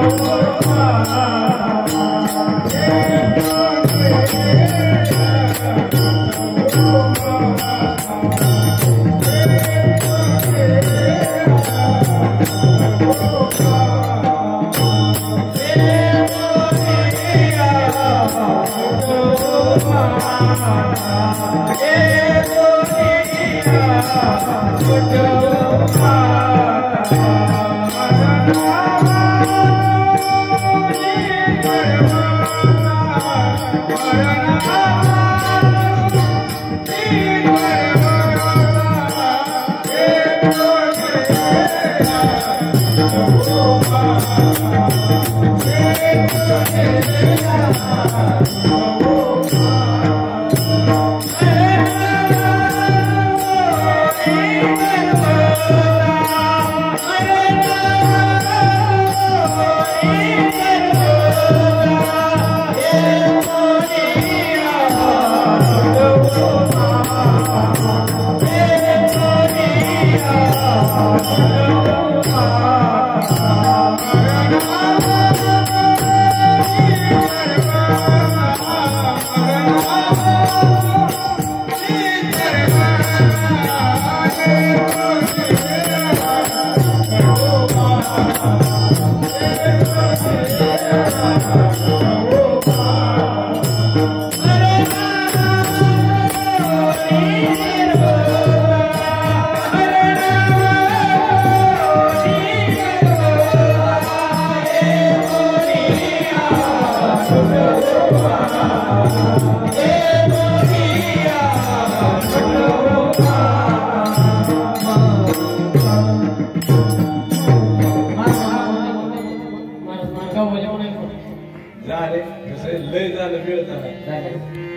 Oh, झाले लय झालं वेळ झाला